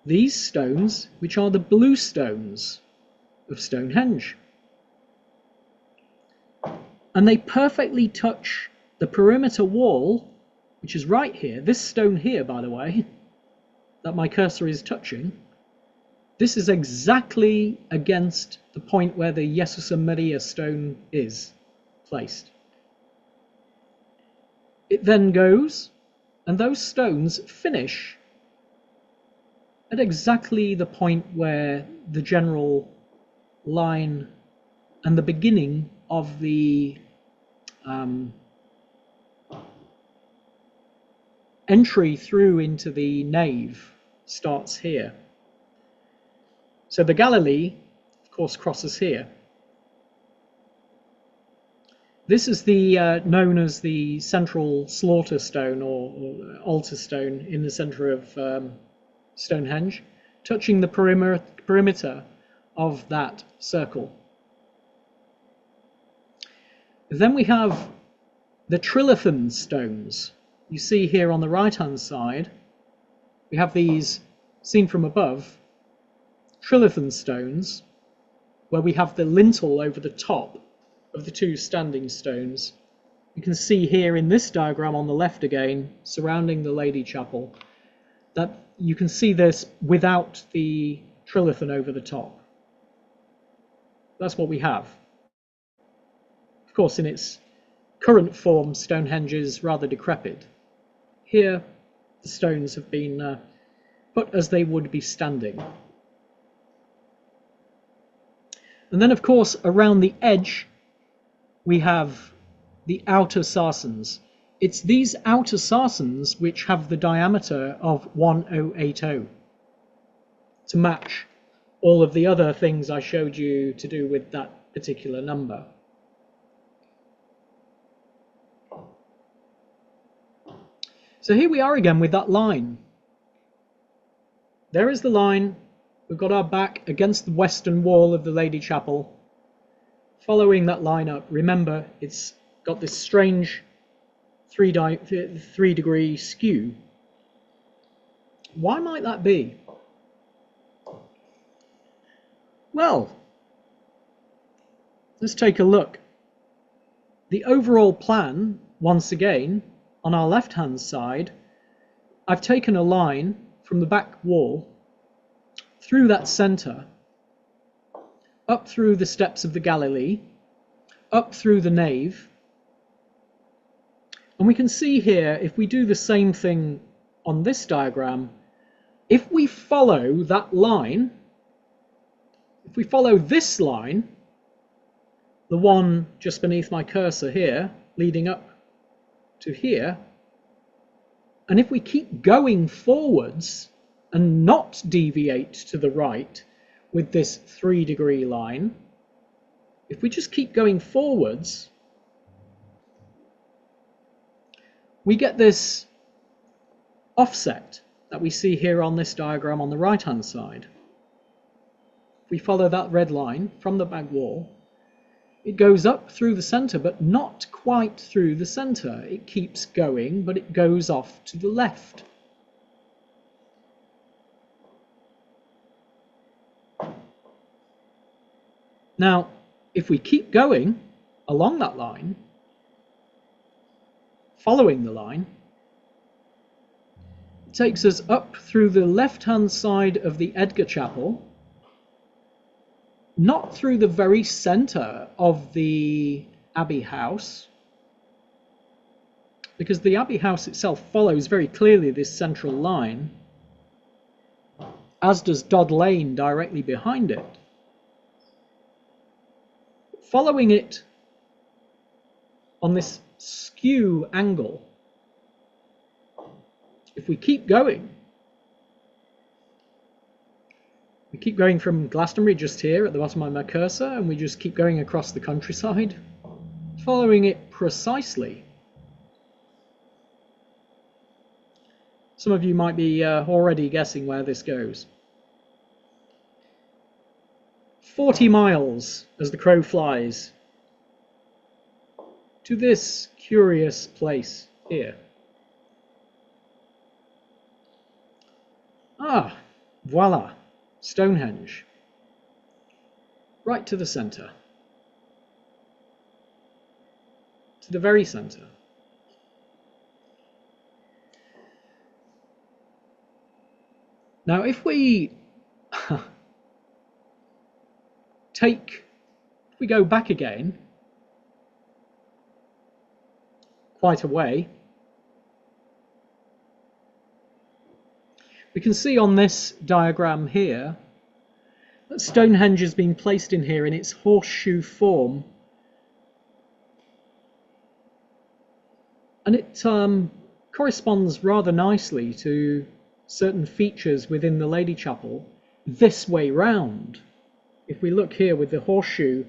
these stones, which are the blue stones of Stonehenge. And they perfectly touch the perimeter wall, which is right here. This stone here, by the way, that my cursor is touching, this is exactly against the point where the Jesus and Maria stone is placed. It then goes, and those stones finish at exactly the point where the general line and the beginning of the entry through into the nave starts here. So the Galilee, of course, crosses here. This is the known as the central slaughter stone or altar stone in the center of Stonehenge, touching the perimeter of that circle. Then we have the trilithon stones. You see here on the right-hand side, we have these, seen from above, trilithon stones, where we have the lintel over the top of the two standing stones. You can see here in this diagram on the left again, surrounding the Lady Chapel, that you can see this without the trilithon over the top. That's what we have. Of course, in its current form, Stonehenge is rather decrepit. Here, the stones have been put as they would be standing. And then, of course, around the edge, we have the outer sarcens. It's these outer sarcens which have the diameter of 1080 to match all of the other things I showed you to do with that particular number. So here we are again with that line. There is the line. We've got our back against the western wall of the Lady Chapel. Following that line up, remember it's got this strange 3-degree skew. Why might that be? Well, let's take a look. The overall plan, once again, on our left-hand side, I've taken a line from the back wall through that center, up through the steps of the Galilee, up through the nave. And we can see here, if we do the same thing on this diagram, if we follow that line, if we follow this line, the one just beneath my cursor here, leading up to here, and if we keep going forwards and not deviate to the right with this 3-degree line, if we just keep going forwards, we get this offset that we see here on this diagram on the right-hand side. If we follow that red line from the back wall, it goes up through the center, but not quite through the center. It keeps going, but it goes off to the left. Now, if we keep going along that line, following the line, it takes us up through the left-hand side of the Edgar Chapel, not through the very center of the Abbey House, because the Abbey House itself follows very clearly this central line, as does Dodd Lane directly behind it. Following it on this skew angle, if we keep going, we keep going from Glastonbury just here at the bottom of my cursor, and we just keep going across the countryside, following it precisely. Some of you might be already guessing where this goes. 40 miles as the crow flies to this curious place here. Ah, voila, Stonehenge, right to the center, to the very center. Now, if we if we go back again, quite a way, We can see on this diagram here that Stonehenge has been placed in here in its horseshoe form, and it corresponds rather nicely to certain features within the Lady Chapel this way round. If we look here with the horseshoe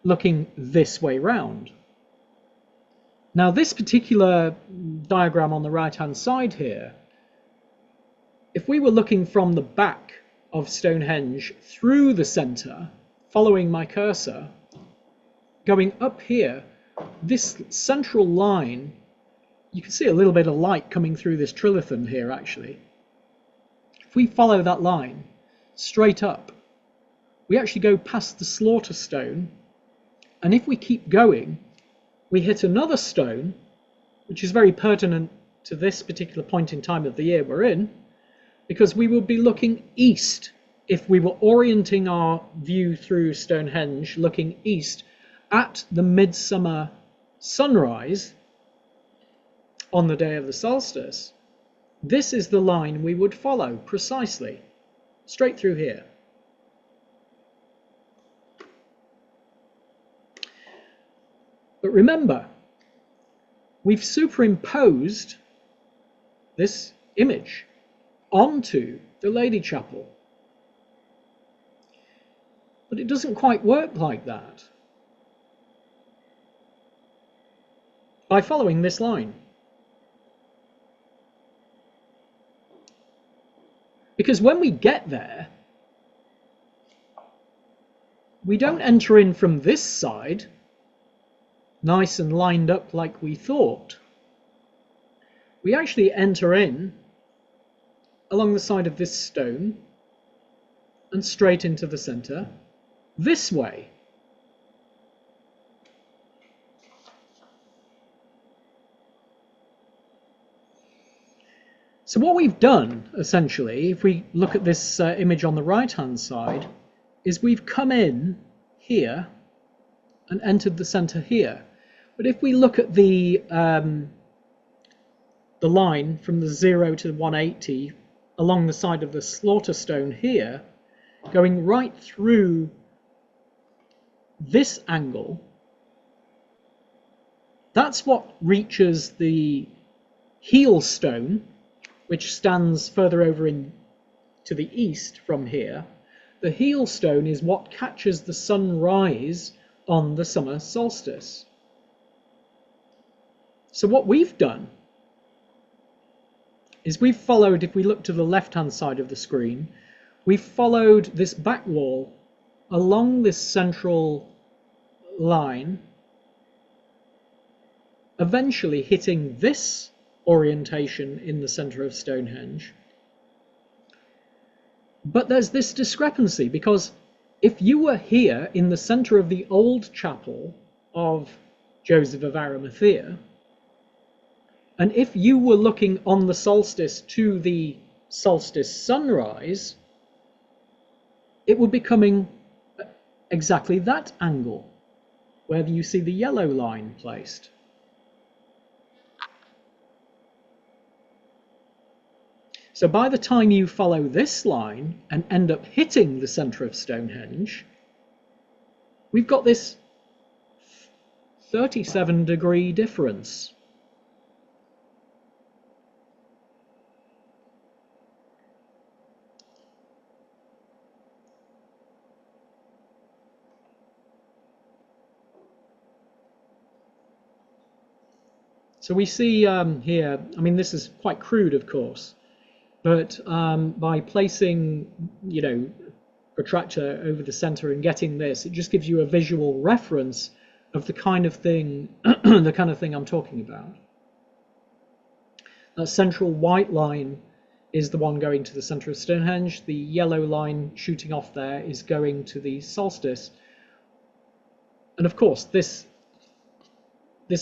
looking this way round. Now this particular diagram on the right hand side here, if we were looking from the back of Stonehenge through the centre, following my cursor, going up here, this central line, you can see a little bit of light coming through this trilithon here actually. If we follow that line straight up, we actually go past the slaughter stone, and if we keep going, we hit another stone, which is very pertinent to this particular point in time of the year we're in, because we will be looking east. If we were orienting our view through Stonehenge, looking east at the midsummer sunrise on the day of the solstice, this is the line we would follow precisely, straight through here. But remember, we've superimposed this image onto the Lady Chapel. But it doesn't quite work like that. By following this line. Because when we get there, we don't enter in from this side, nice and lined up like we thought. We actually enter in along the side of this stone and straight into the centre this way. So what we've done essentially, if we look at this image on the right hand side, is we've come in here and entered the centre here. But if we look at the line from the 0 to 180 along the side of the slaughter stone here, going right through this angle, that's what reaches the heel stone, which stands further over in to the east from here. The heel stone is what catches the sunrise on the summer solstice. So what we've done is we've followed, if we look to the left-hand side of the screen, we've followed this back wall along this central line, eventually hitting this orientation in the centre of Stonehenge. But there's this discrepancy, because if you were here in the centre of the old chapel of Joseph of Arimathea, and if you were looking on the solstice to the solstice sunrise, it would be coming exactly that angle, where you see the yellow line placed. So by the time you follow this line and end up hitting the centre of Stonehenge, we've got this 37-degree difference. So we see here, I mean, this is quite crude, of course, but by placing, protractor over the center and getting this, it just gives you a visual reference of the kind of thing, the kind of thing I'm talking about. That central white line is the one going to the center of Stonehenge. The yellow line shooting off there is going to the solstice. And of course, this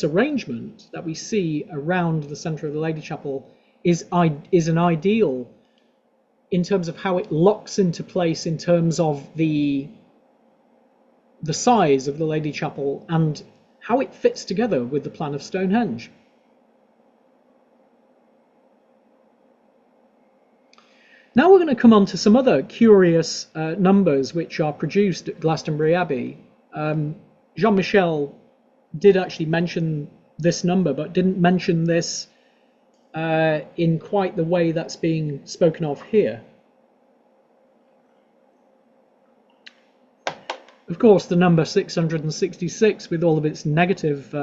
arrangement that we see around the center of the Lady Chapel is an ideal in terms of how it locks into place in terms of the size of the Lady Chapel and how it fits together with the plan of Stonehenge. Now we're going to come on to some other curious numbers which are produced at Glastonbury Abbey. Jean-Michel did actually mention this number, but didn't mention this in quite the way that's being spoken of here. Of course, the number 666, with all of its negative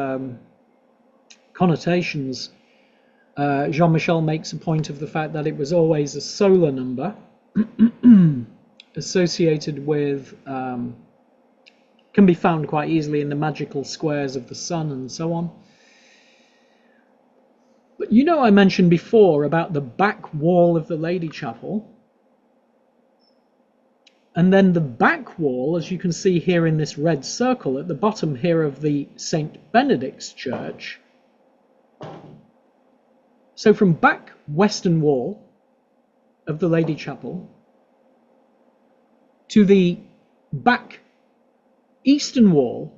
connotations, Jean-Michel makes a point of the fact that it was always a solar number associated with, can be found quite easily in the magical squares of the sun and so on. But you know, I mentioned before about the back wall of the Lady Chapel. And then the back wall, as you can see here in this red circle at the bottom here of the St. Benedict's Church. So from back western wall of the Lady Chapel to the back eastern wall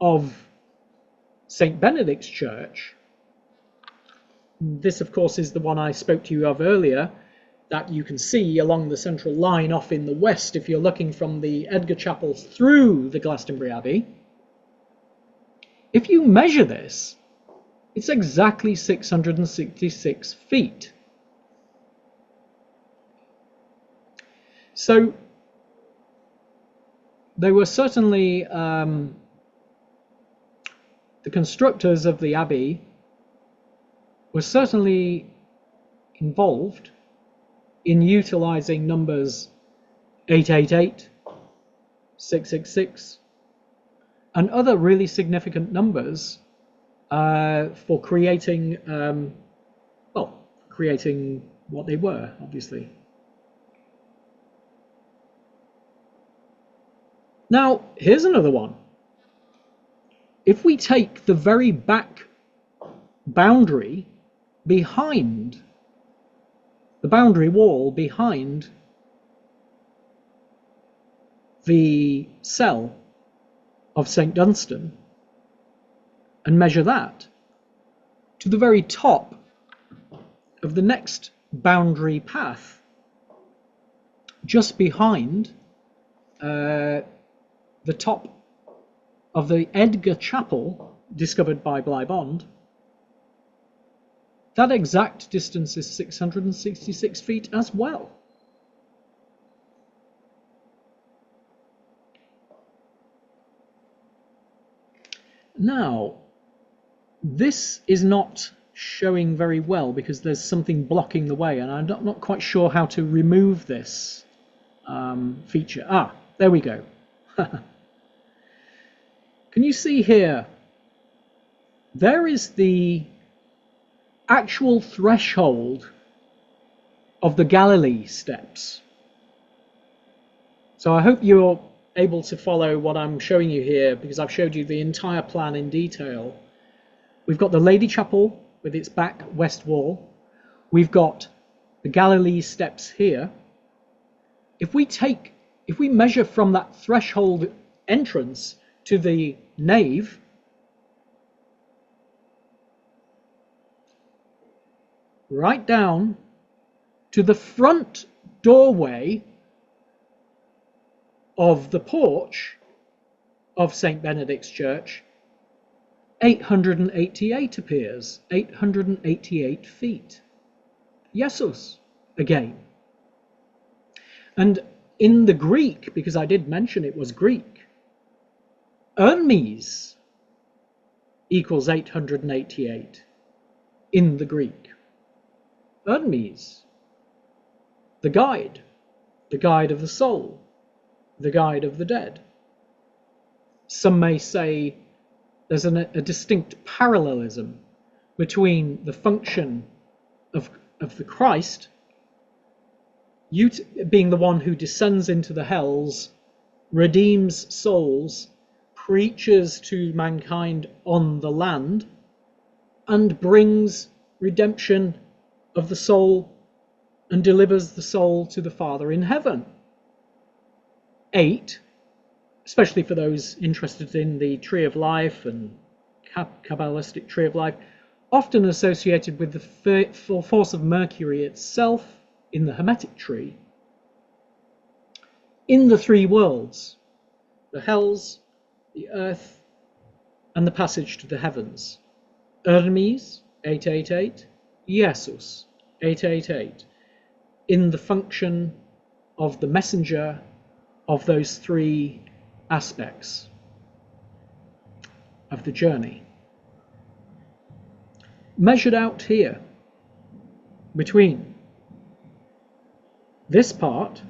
of St. Benedict's Church, this of course is the one I spoke to you of earlier, that you can see along the central line off in the west if you're looking from the Edgar Chapel through the Glastonbury Abbey. If you measure this, it's exactly 666 feet. So they were certainly, the constructors of the Abbey were certainly involved in utilizing numbers 888, 666, and other really significant numbers for creating, creating what they were, obviously. Now, here's another one. If we take the very back boundary behind the boundary wall behind the cell of St. Dunstan and measure that to the very top of the next boundary path, just behind the top of the Edgar Chapel discovered by Bligh Bond, that exact distance is 666 feet as well. Now, this is not showing very well because there's something blocking the way, and I'm not quite sure how to remove this feature. Ah, there we go. Can you see here? There is the actual threshold of the Galilee steps. So I hope you're able to follow what I'm showing you here, because I've showed you the entire plan in detail. We've got the Lady Chapel with its back west wall. We've got the Galilee steps here. If we measure from that threshold entrance to the nave, right down to the front doorway of the porch of St. Benedict's Church, 888 appears, 888 feet. Jesus, again. And in the Greek, because I did mention it was Greek, Hermes equals 888 in the Greek. Hermes, the guide of the soul, the guide of the dead. Some may say there's a distinct parallelism between the function of the Christ, being the one who descends into the hells, redeems souls, preaches to mankind on the land, and brings redemption of the soul and delivers the soul to the Father in heaven. 8, especially for those interested in the tree of life and Kabbalistic tree of life, often associated with the force of Mercury itself, in the Hermetic tree in the three worlds, the hells, the earth, and the passage to the heavens. Hermes, 888, Jesus, 888, in the function of the messenger of those three aspects of the journey. Measured out here between this part,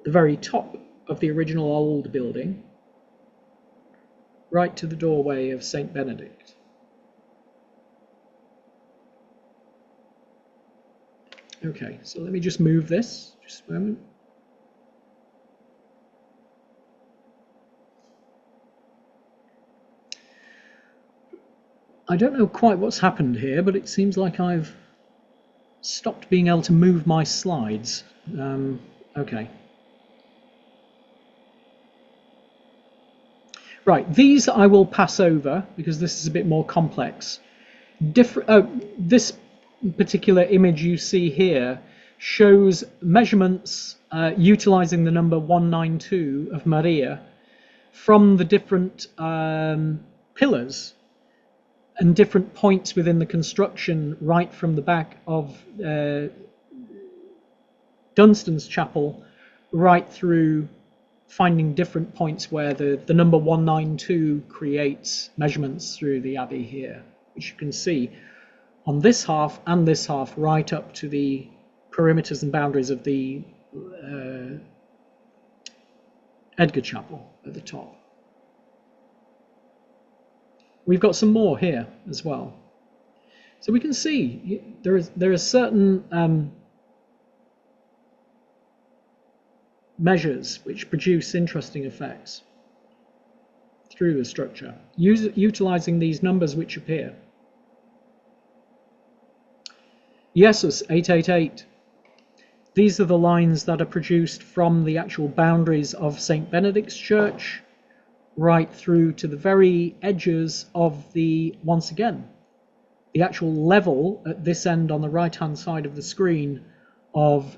the very top of the original old building, right to the doorway of St. Benedict. Okay, so let me just move this, just a moment. I don't know quite what's happened here, but it seems like I've stopped being able to move my slides. Okay. Right, these I will pass over because this is a bit more complex. This particular image you see here shows measurements utilizing the number 192 of Maria from the different pillars and different points within the construction, right from the back of Dunstan's chapel right through, finding different points where the number 192 creates measurements through the abbey here, which you can see on this half and this half right up to the perimeters and boundaries of the Edgar Chapel at the top. We've got some more here as well. So we can see there are certain measures which produce interesting effects through the structure, utilizing these numbers which appear. Jesus, 888. These are the lines that are produced from the actual boundaries of St. Benedict's Church right through to the very edges of once again, the actual level at this end on the right-hand side of the screen of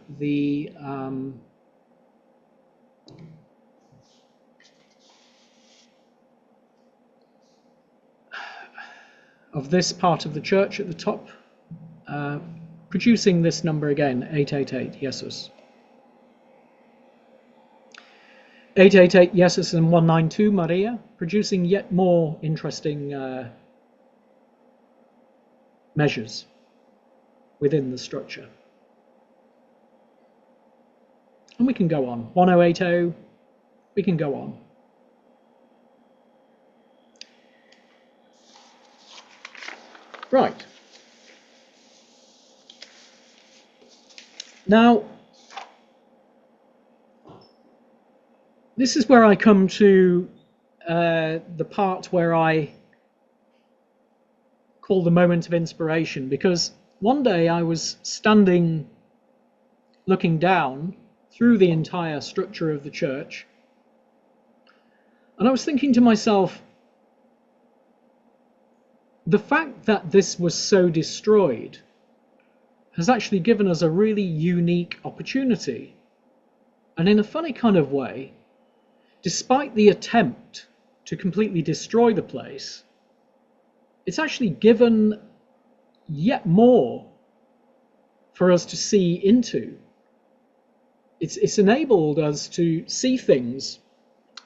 this part of the church at the top, producing this number again, 888, Jesus. 888, Jesus, and 192, Maria, producing yet more interesting measures within the structure. And we can go on. 1080, we can go on. Right. Now, this is where I come to the part where I call the moment of inspiration, because one day I was standing looking down through the entire structure of the church, and I was thinking to myself, the fact that this was so destroyed has actually given us a really unique opportunity. And in a funny kind of way, despite the attempt to completely destroy the place, it's actually given yet more for us to see into. It's enabled us to see things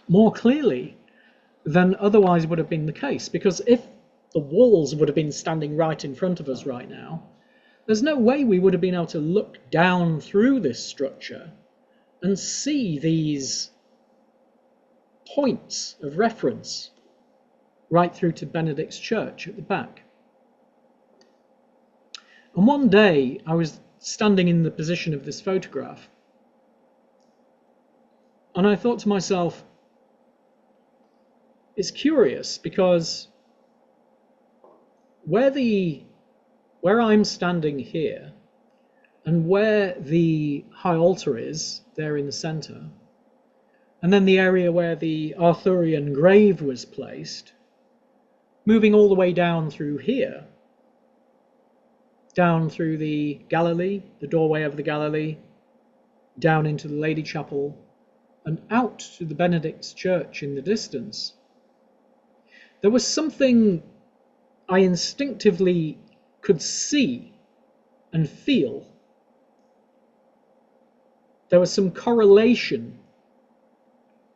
more clearly than otherwise would have been the case, because if the walls would have been standing right in front of us right now, there's no way we would have been able to look down through this structure and see these points of reference right through to Benedict's Church at the back. And one day I was standing in the position of this photograph, and I thought to myself, it's curious because where I'm standing here and where the high altar is there in the center, and then the area where the Arthurian grave was placed, moving all the way down through here, down through the Galilee, the doorway of the Galilee, down into the Lady Chapel, and out to the Benedict's church in the distance, there was something I instinctively could see and feel. There was some correlation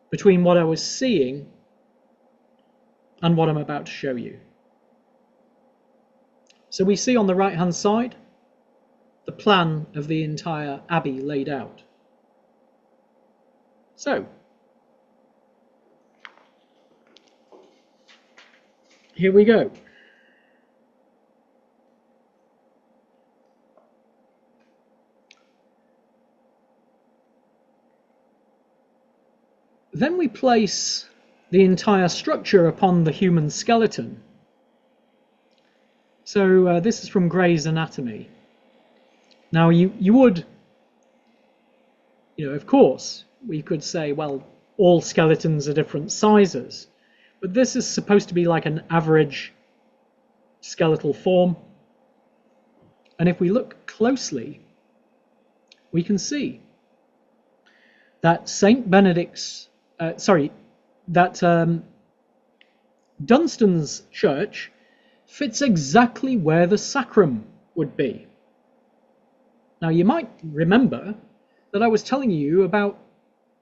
between what I was seeing and what I'm about to show you. So we see on the right-hand side the plan of the entire abbey laid out. So, here we go. Then we place the entire structure upon the human skeleton. So this is from Gray's Anatomy. Now you would, of course, we could say, well, all skeletons are different sizes, but this is supposed to be like an average skeletal form. And if we look closely, we can see that Dunstan's church fits exactly where the sacrum would be. Now you might remember that I was telling you about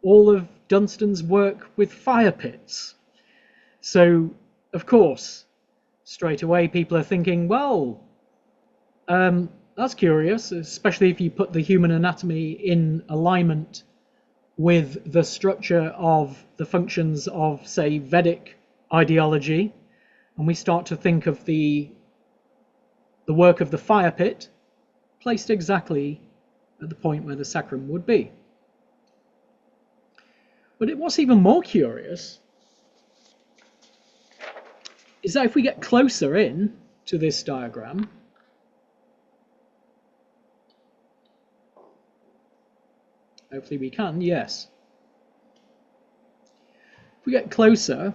all of Dunstan's work with fire pits. So, of course, straight away people are thinking, well, that's curious, especially if you put the human anatomy in alignment with the structure of the functions of, say, Vedic ideology, and we start to think of the work of the fire pit placed exactly at the point where the sacrum would be. But what's even more curious is that if we get closer in to this diagram, hopefully we can, yes. If we get closer,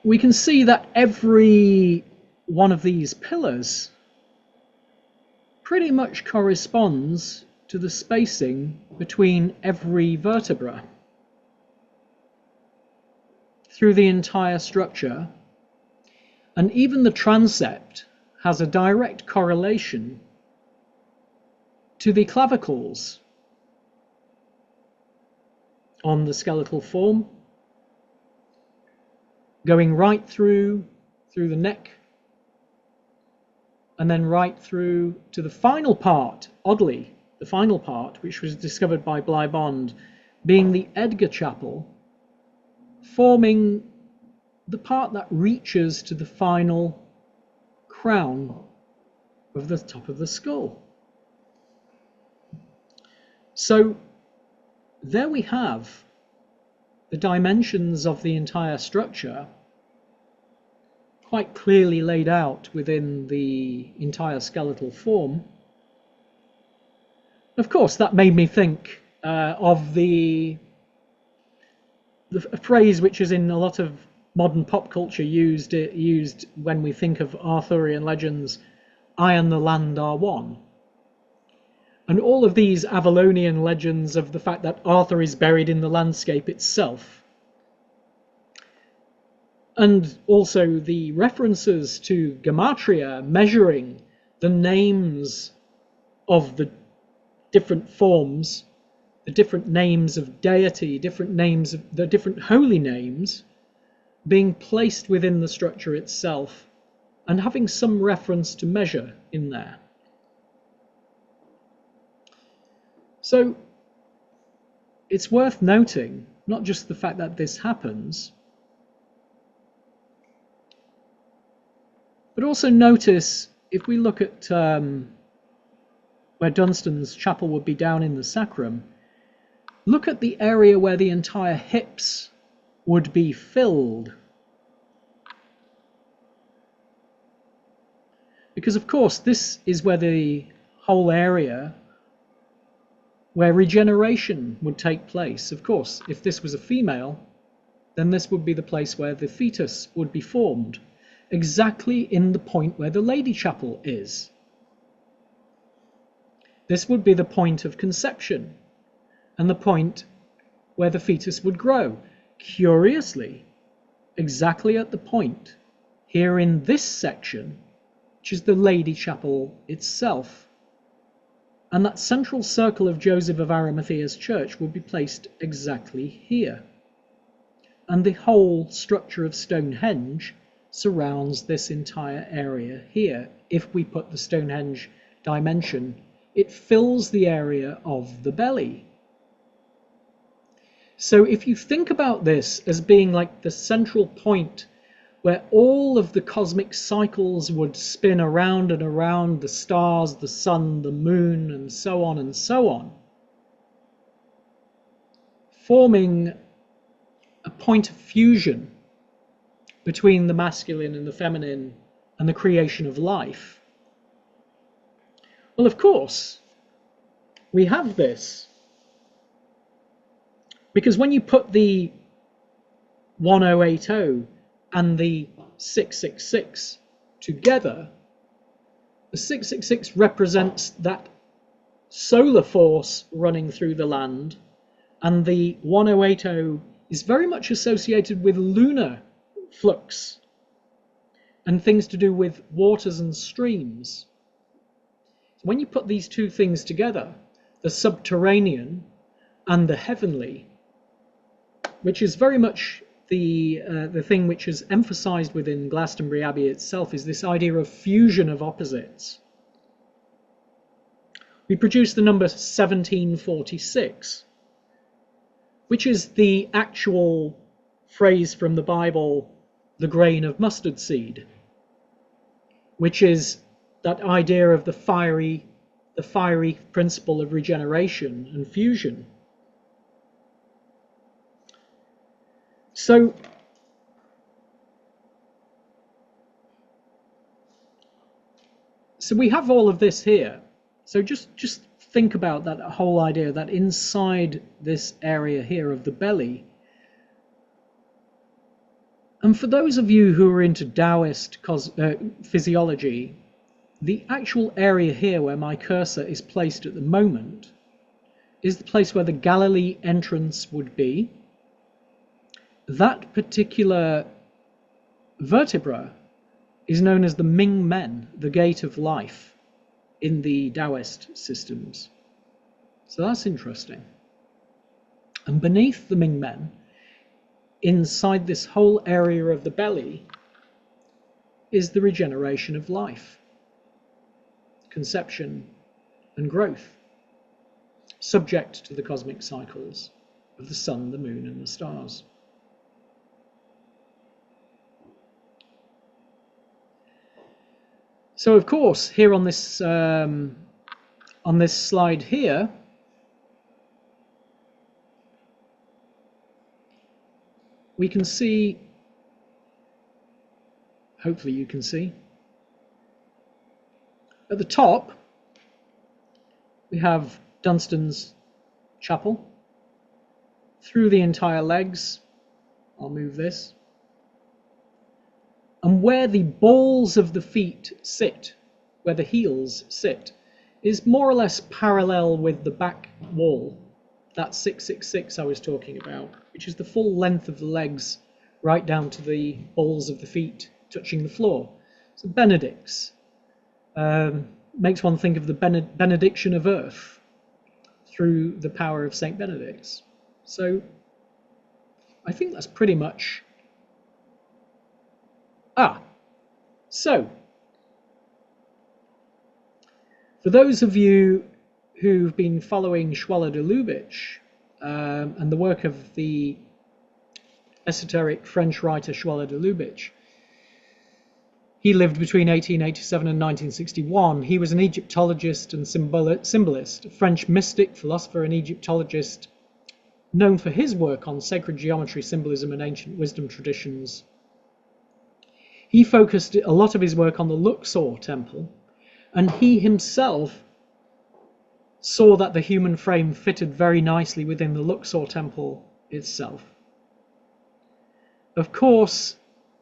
we can see that every one of these pillars pretty much corresponds to the spacing between every vertebra through the entire structure, and even the transept has a direct correlation to the clavicles on the skeletal form, going right through the neck, and then right through to the final part, oddly, the final part, which was discovered by Bly Bond, being the Edgar Chapel, forming the part that reaches to the final crown of the top of the skull. So there we have the dimensions of the entire structure quite clearly laid out within the entire skeletal form. Of course, that made me think of the phrase which is in a lot of modern pop culture used when we think of Arthurian legends, I and the land are one. And all of these Avalonian legends of the fact that Arthur is buried in the landscape itself, and also the references to gematria measuring the names of the different forms, the different names of deity, different names of the different holy names being placed within the structure itself and having some reference to measure in there. So it's worth noting not just the fact that this happens, but also notice, if we look at where Dunstan's chapel would be down in the sacrum, look at the area where the entire hips would be filled. Because of course this is where the whole area where regeneration would take place. Of course, if this was a female, then this would be the place where the fetus would be formed, exactly in the point where the Lady Chapel is. This would be the point of conception and the point where the fetus would grow. Curiously, exactly at the point here in this section, which is the Lady Chapel itself. And that central circle of Joseph of Arimathea's church would be placed exactly here. And the whole structure of Stonehenge surrounds this entire area here. If we put the Stonehenge dimension, it fills the area of the belly. So if you think about this as being like the central point where all of the cosmic cycles would spin around and around the stars, the sun, the moon, and so on, forming a point of fusion between the masculine and the feminine and the creation of life. Well, of course, we have this because when you put the 1080 and the 666 together, the 666 represents that solar force running through the land, and the 1080 is very much associated with lunar flux and things to do with waters and streams. When you put these two things together, the subterranean and the heavenly, which is very much the thing which is emphasized within Glastonbury Abbey itself, is this idea of fusion of opposites. We produce the number 1746, which is the actual phrase from the Bible, the grain of mustard seed, which is that idea of the fiery principle of regeneration and fusion. So we have all of this here. So just think about that whole idea that inside this area here of the belly. And for those of you who are into Taoist physiology, the actual area here where my cursor is placed at the moment is the place where the Galilee entrance would be. That particular vertebra is known as the Ming Men, the gate of life, in the Taoist systems. So that's interesting. And beneath the Ming Men, inside this whole area of the belly, is the regeneration of life, conception and growth, subject to the cosmic cycles of the sun, the moon, and the stars. So, of course, here on this slide here, we can see, hopefully you can see, at the top we have Dunstan's Chapel. Through the entire legs, I'll move this, and where the balls of the feet sit, where the heels sit, is more or less parallel with the back wall, that 666 I was talking about, which is the full length of the legs right down to the balls of the feet touching the floor. So Benedict's makes one think of the benediction of earth through the power of St. Benedict's. So I think that's pretty much... So for those of you who've been following Schwaller de Lubitsch and the work of the esoteric French writer Schwaller de Lubitsch, he lived between 1887 and 1961. He was an Egyptologist and symbolist, a French mystic, philosopher, and Egyptologist, known for his work on sacred geometry, symbolism, and ancient wisdom traditions. He focused a lot of his work on the Luxor temple, and he himself saw that the human frame fitted very nicely within the Luxor temple itself. of course,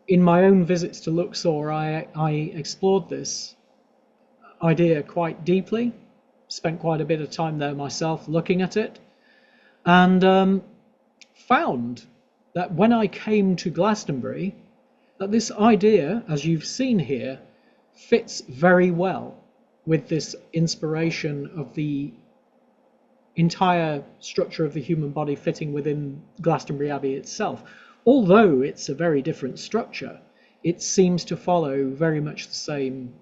in my own visits to Luxor, I explored this idea quite deeply, spent quite a bit of time there myself looking at it, and found that when I came to Glastonbury, that this idea, as you've seen here, fits very well with this inspiration of the entire structure of the human body fitting within Glastonbury Abbey itself. Although it's a very different structure, it seems to follow very much the same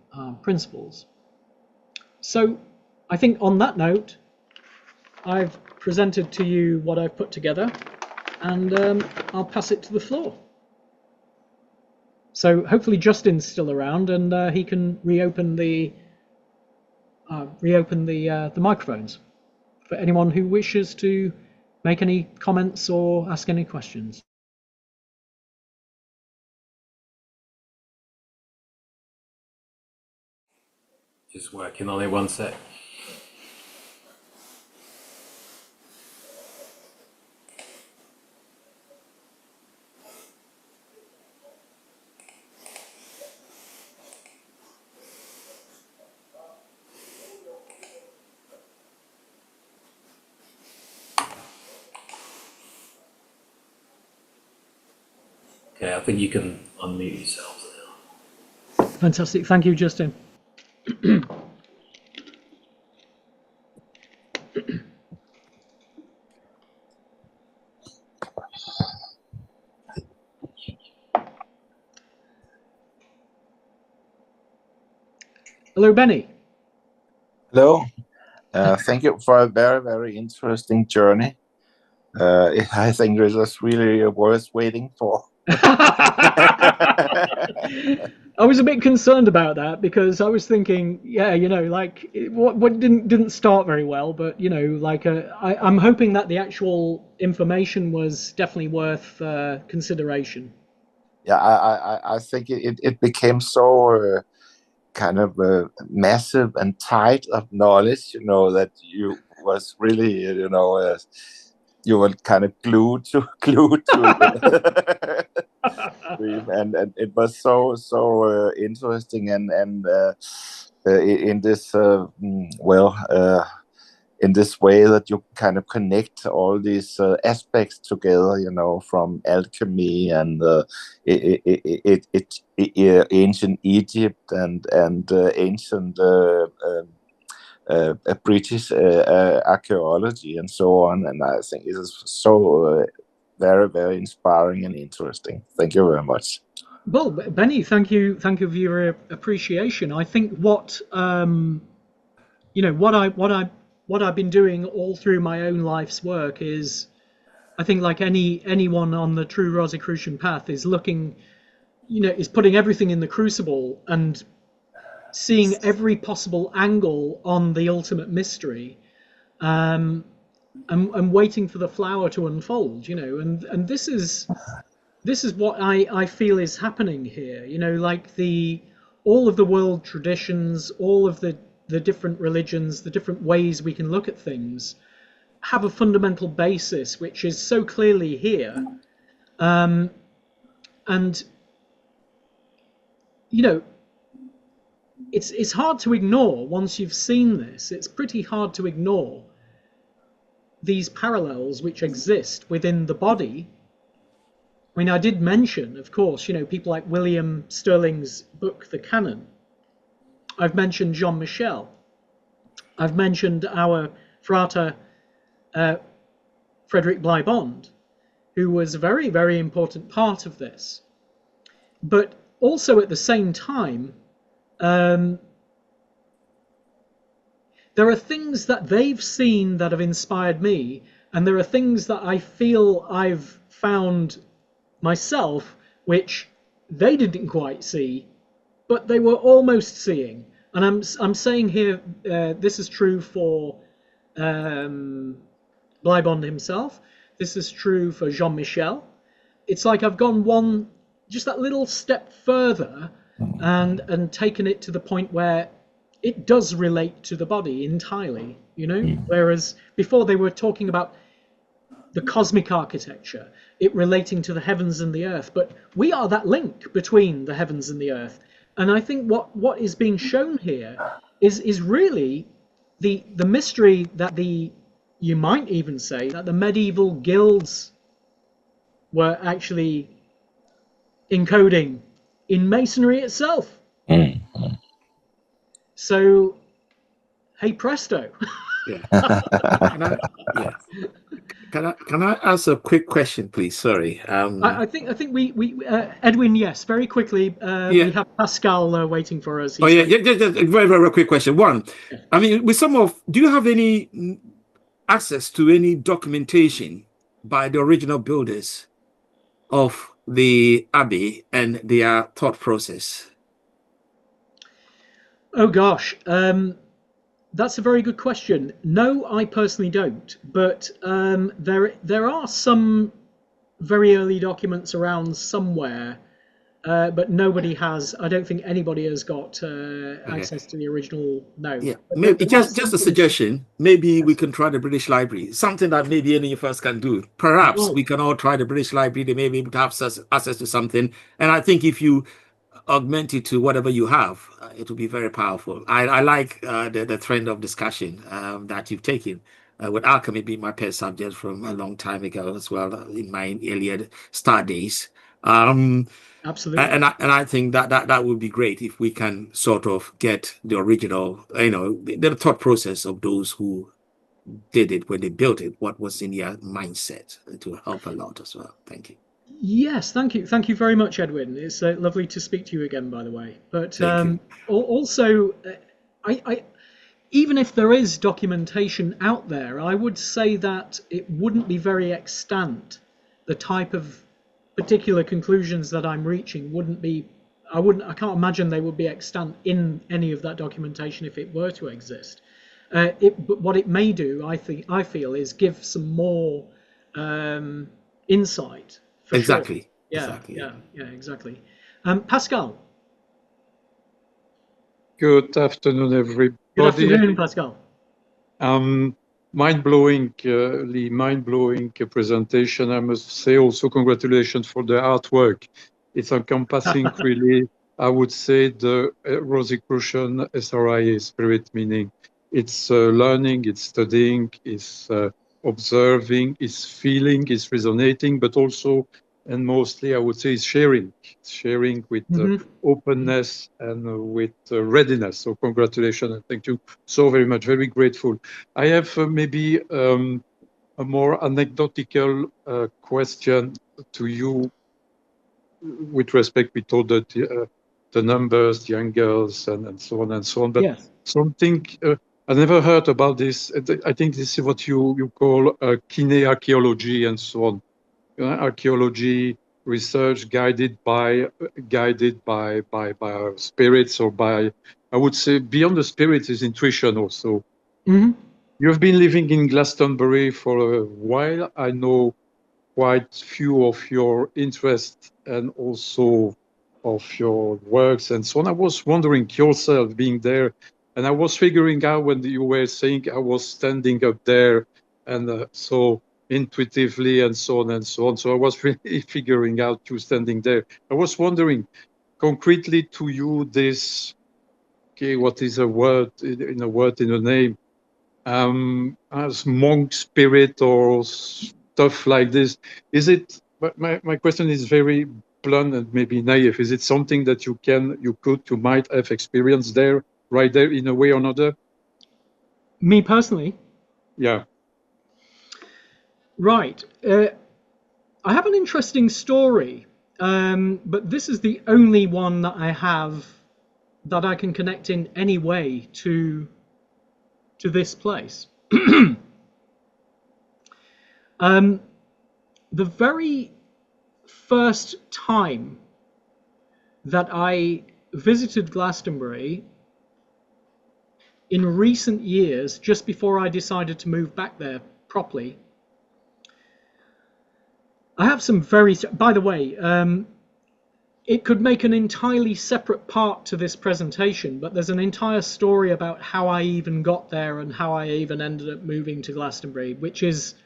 principles. So I think on that note, I've presented to you what I've put together, and I'll pass it to the floor. So hopefully Justin's still around, and he can reopen the microphones for anyone who wishes to make any comments or ask any questions. Just working on it, one sec. Okay, I think you can unmute yourselves now. Fantastic. Thank you, Justin. Hello, Benny. Hello. Thank you for a very, very interesting journey. I think it was really worth waiting for. I was a bit concerned about that because I was thinking, yeah, you know, like what didn't start very well, but you know, like I'm hoping that the actual information was definitely worth consideration. Yeah, I think it became so kind of massive and tight of knowledge, you know, that you was really, you know, you were kind of glued to the stream, and it was so interesting, and in this in this way that you kind of connect all these aspects together, you know, from alchemy and ancient Egypt and ancient British archaeology and so on. And I think it is so very, very inspiring and interesting. Thank you very much. Well, Benny, thank you for your appreciation. I think what you know, what I've been doing all through my own life's work is, I think like anyone on the true Rosicrucian path is looking, you know, is putting everything in the crucible and seeing every possible angle on the ultimate mystery, and waiting for the flower to unfold, you know, and this is what I feel is happening here, you know, like all of the world traditions, all of the different religions, the different ways we can look at things have a fundamental basis which is so clearly here, and you know, it's hard to ignore once you've seen this. It's pretty hard to ignore these parallels which exist within the body. I mean, I did mention, of course, you know, people like William Sterling's book, The Canon. I've mentioned Jean-Michel. I've mentioned our Frater Frederick Bly-Bond, who was a very, very important part of this. But also at the same time, there are things that they've seen that have inspired me, and there are things that I feel I've found myself which they didn't quite see, but they were almost seeing. And I'm saying here, this is true for Bly-Bond himself. This is true for Jean-Michel. It's like I've gone just that little step further, and taken it to the point where it does relate to the body entirely, you know. Whereas before they were talking about the cosmic architecture, it relating to the heavens and the earth. But we are that link between the heavens and the earth. And I think what is being shown here is really the mystery that you might even say that the medieval guilds were actually encoding in masonry itself. So, hey presto. Yeah. Can I ask a quick question, please? Sorry. I think we Edwin, yes, very quickly. We have Pascal waiting for us. Just a very, very quick question. One, I mean, do you have any access to any documentation by the original builders of the abbey and their thought process? Oh gosh, that's a very good question. No, I personally don't, but there are some very early documents around somewhere, but nobody has. I don't think anybody has got access to the original. No. Yeah, maybe just a suggestion. Maybe we can try the British Library. Something that maybe any of us can do. Perhaps we can all try the British Library. They may be able to have access to something. And I think if you augment it to whatever you have, it will be very powerful. I like the trend of discussion that you've taken, with alchemy being my pet subject from a long time ago as well, in my earlier star days. Absolutely. And I think that would be great if we can sort of get the original, the thought process of those who did it when they built it, what was in their mindset. It will help a lot as well. Thank you. Yes, thank you very much, Edwin. It's lovely to speak to you again, by the way. But also, I even if there is documentation out there, I would say that it wouldn't be very extant. The type of particular conclusions that I'm reaching I can't imagine they would be extant in any of that documentation if it were to exist. But what it may do, I feel, is give some more insight. Exactly. Sure. Yeah, exactly. Pascal. Good afternoon, everybody. Good afternoon, Pascal. Mind-blowing presentation. I must say also congratulations for the artwork. It's encompassing really, I would say, the Rosicrucian SRIA spirit, meaning it's learning, it's studying, it's observing, it's feeling, it's resonating, but also, and mostly, I would say, it's sharing with openness and with readiness. So congratulations and thank you so very much. Very grateful. I have maybe a more anecdotal question to you with respect. We told that the numbers, the angles, and so on and so on. But yes. Something I never heard about this. I think this is what you call kinearchaeology and so on. Archaeology research guided by our spirits, or by, I would say, beyond the spirits is intuition also. You have been living in Glastonbury for a while. I know quite few of your interests and also of your works and so on. I was wondering, yourself being there, and I was figuring out when you were saying I was standing up there, and so intuitively and so on and so on. So I was really figuring out you standing there. I was wondering, concretely to you, this, okay, what is a word in a name? As monk spirit or stuff like this. Is it, my question is very blunt and maybe naive. Is it something that you might have experienced there, right there, in a way or another? Me personally? Yeah. Right. I have an interesting story, but this is the only one that I have that I can connect in any way to this place. The very first time that I visited Glastonbury in recent years, just before I decided to move back there properly, I have some by the way, it could make an entirely separate part to this presentation, but there's an entire story about how I even got there and how I even ended up moving to Glastonbury, which is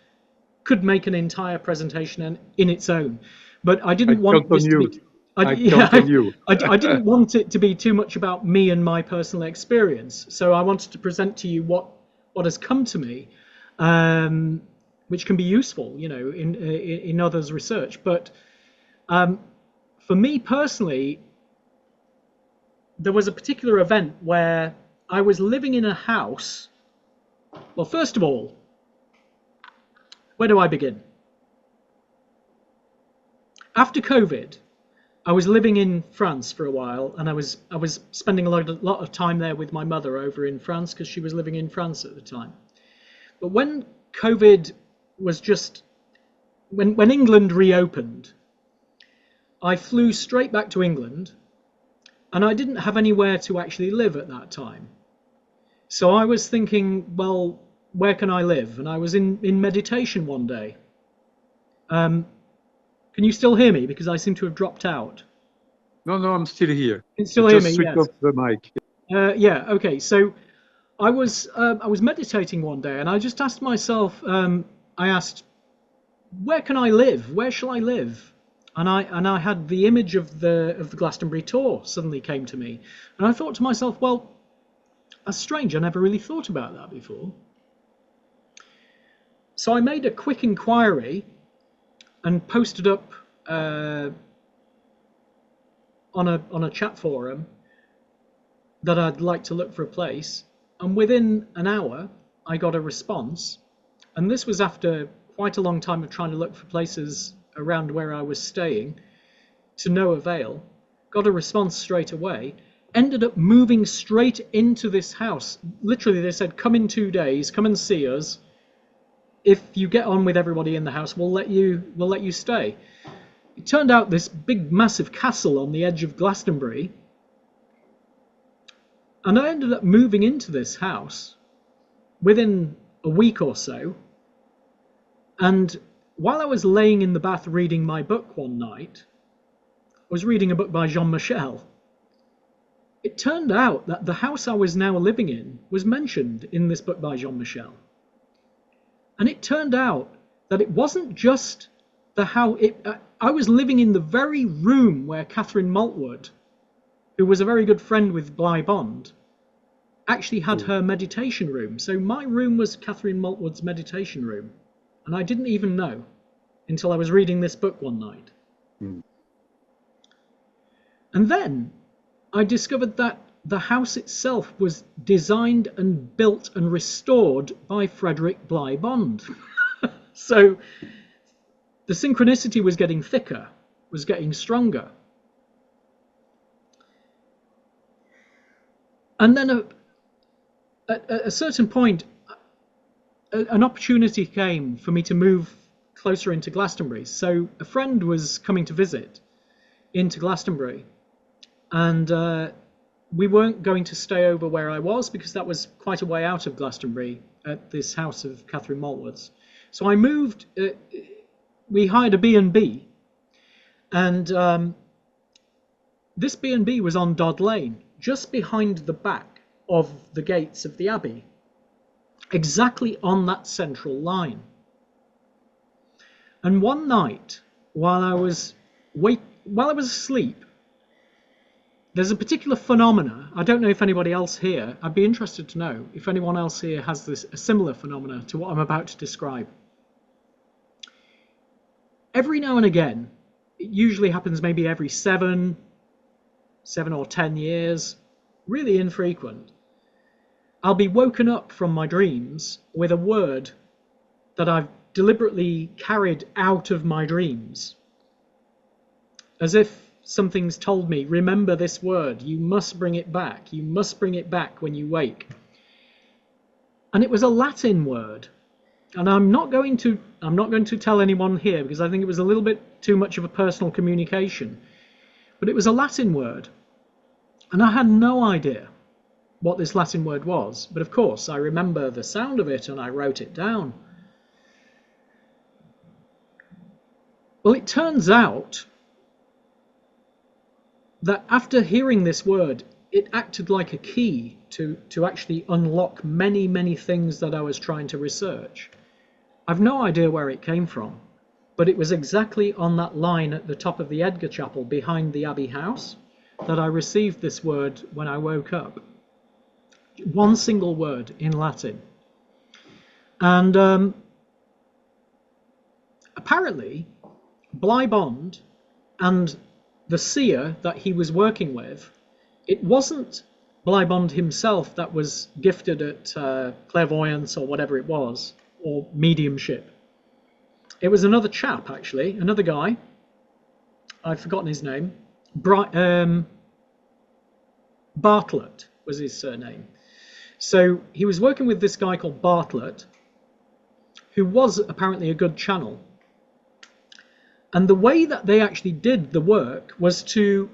could make an entire presentation in its own, but I didn't want this to be. I didn't want it to be too much about me and my personal experience, so I wanted to present to you what has come to me, which can be useful, you know, in others' research. But for me personally, there was a particular event where I was living in a house. Well, first of all, where do I begin? After COVID, I was living in France for a while, and I was spending a lot of time there with my mother over in France, because she was living in France at the time. But when COVID was just, when England reopened, I flew straight back to England, and I didn't have anywhere to actually live at that time. So I was thinking, well, where can I live? And I was in meditation one day. Can you still hear me? Because I seem to have dropped out. No, I'm still here. You can still hear me, switch yes. off the mic. Yeah, okay. So I was meditating one day, and I just asked myself, I asked, where can I live? Where shall I live? And I had the image of the Glastonbury tour suddenly came to me. And I thought to myself, well, that's strange. I never really thought about that before. So I made a quick inquiry and posted up on a chat forum that I'd like to look for a place, and within an hour I got a response, and this was after quite a long time of trying to look for places around where I was staying, to no avail. Got a response straight away, ended up moving straight into this house. Literally, they said, come in 2 days, come and see us. If you get on with everybody in the house, we'll let you stay. It turned out this big, massive castle on the edge of Glastonbury. And I ended up moving into this house within a week or so. And while I was laying in the bath reading my book one night, I was reading a book by Jean-Michel. It turned out that the house I was now living in was mentioned in this book by Jean-Michel. And it turned out that it wasn't just the house. I was living in the very room where Catherine Maltwood, who was a very good friend with Bly Bond, actually had her meditation room. So my room was Catherine Maltwood's meditation room. And I didn't even know until I was reading this book one night. And then I discovered that the house itself was designed and built and restored by Frederick Bly Bond. So the synchronicity was getting thicker, was getting stronger. And then at a certain point, an opportunity came for me to move closer into Glastonbury. So a friend was coming to visit into Glastonbury, and we weren't going to stay over where I was, because that was quite a way out of Glastonbury at this house of Catherine Maltwood's. So I moved, we hired a B&B, and this B&B was on Dodd Lane, just behind the back of the gates of the Abbey, exactly on that central line. And one night, while I was asleep, there's a particular phenomena. I don't know if anybody else here, I'd be interested to know if anyone else here has a similar phenomena to what I'm about to describe. Every now and again, it usually happens maybe every 7 or 10 years, really infrequent, I'll be woken up from my dreams with a word that I've deliberately carried out of my dreams, as if something's told me, remember this word, you must bring it back when you wake. And it was a Latin word, and I'm not going to tell anyone here, because I think it was a little bit too much of a personal communication, but it was a Latin word, and I had no idea what this Latin word was, but of course I remember the sound of it and I wrote it down. Well, it turns out that after hearing this word, it acted like a key to actually unlock many, many things that I was trying to research. I've no idea where it came from, but it was exactly on that line at the top of the Edgar Chapel behind the Abbey House that I received this word when I woke up. One single word in Latin. And apparently, Bligh Bond and the seer that he was working with, it wasn't Bligh Bond himself that was gifted at clairvoyance or whatever it was, or mediumship. It was another chap, actually, another guy. I've forgotten his name. Bartlett was his surname. So he was working with this guy called Bartlett, who was apparently a good channel. And the way that they actually did the work was to...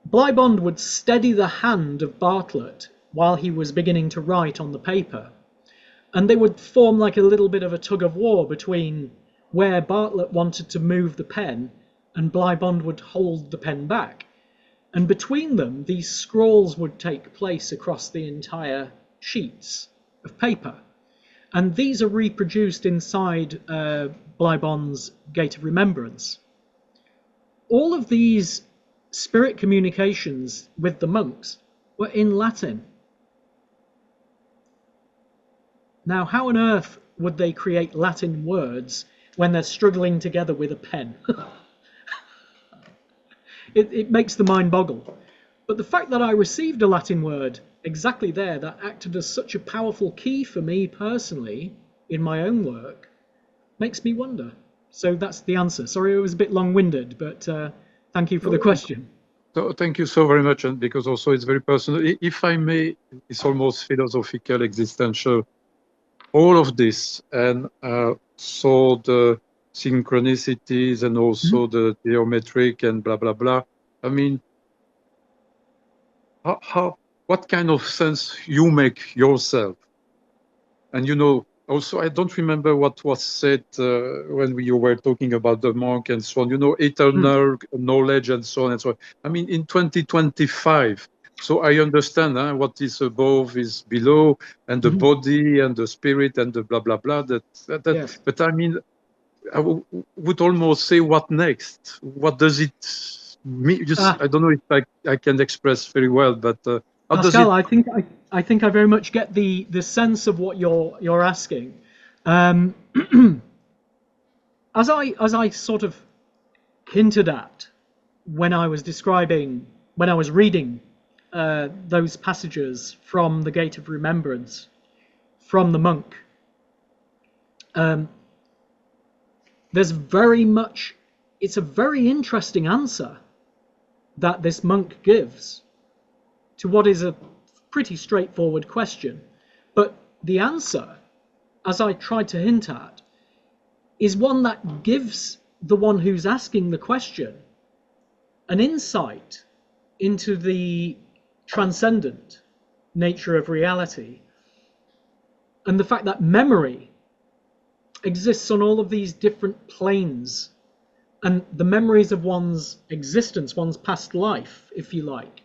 Bligh Bond would steady the hand of Bartlett while he was beginning to write on the paper. And they would form like a little bit of a tug of war between where Bartlett wanted to move the pen and Bligh Bond would hold the pen back. And between them, these scrolls would take place across the entire sheets of paper. And these are reproduced inside Bligh Bond's Gate of Remembrance. All of these spirit communications with the monks were in Latin. Now, how on earth would they create Latin words when they're struggling together with a pen? It makes the mind boggle. But the fact that I received a Latin word exactly there that acted as such a powerful key for me personally in my own work makes me wonder. So that's the answer. Sorry it was a bit long-winded, but thank you for the question. So thank you so very much, and because also it's very personal. If I may, it's almost philosophical, existential. All of this, and so the synchronicities and also the geometric and blah blah blah. I mean, what kind of sense you make yourself? And you know, also I don't remember what was said when you were talking about the monk and so on. You know, eternal knowledge and so on and so on. I mean, in 2025. So I understand what is above is below, and the body and the spirit and the blah blah blah. Yes. But I mean, I would almost say, what next? What does it mean? Just I don't know if I can express very well, but how Pascal, does it? I think I very much get the sense of what you're asking. As I sort of hinted at when I was reading those passages from the Gate of Remembrance from the monk, there's very much, it's a very interesting answer that this monk gives to what is a pretty straightforward question. But the answer, as I tried to hint at, is one that gives the one who's asking the question an insight into the transcendent nature of reality, and the fact that memory exists on all of these different planes, and the memories of one's existence, one's past life, if you like.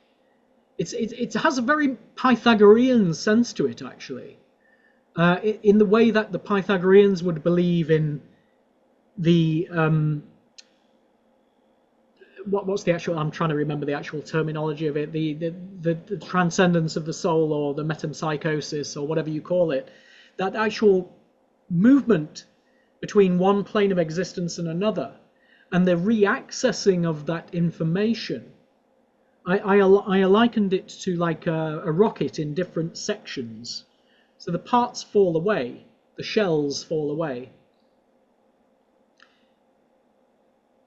It has a very Pythagorean sense to it, actually, in the way that the Pythagoreans would believe in the what's the actual? I'm trying to remember the actual terminology of it. The transcendence of the soul, or the metempsychosis, or whatever you call it. That actual movement between one plane of existence and another, and the reaccessing of that information. I likened it to like a rocket in different sections. So the parts fall away, the shells fall away.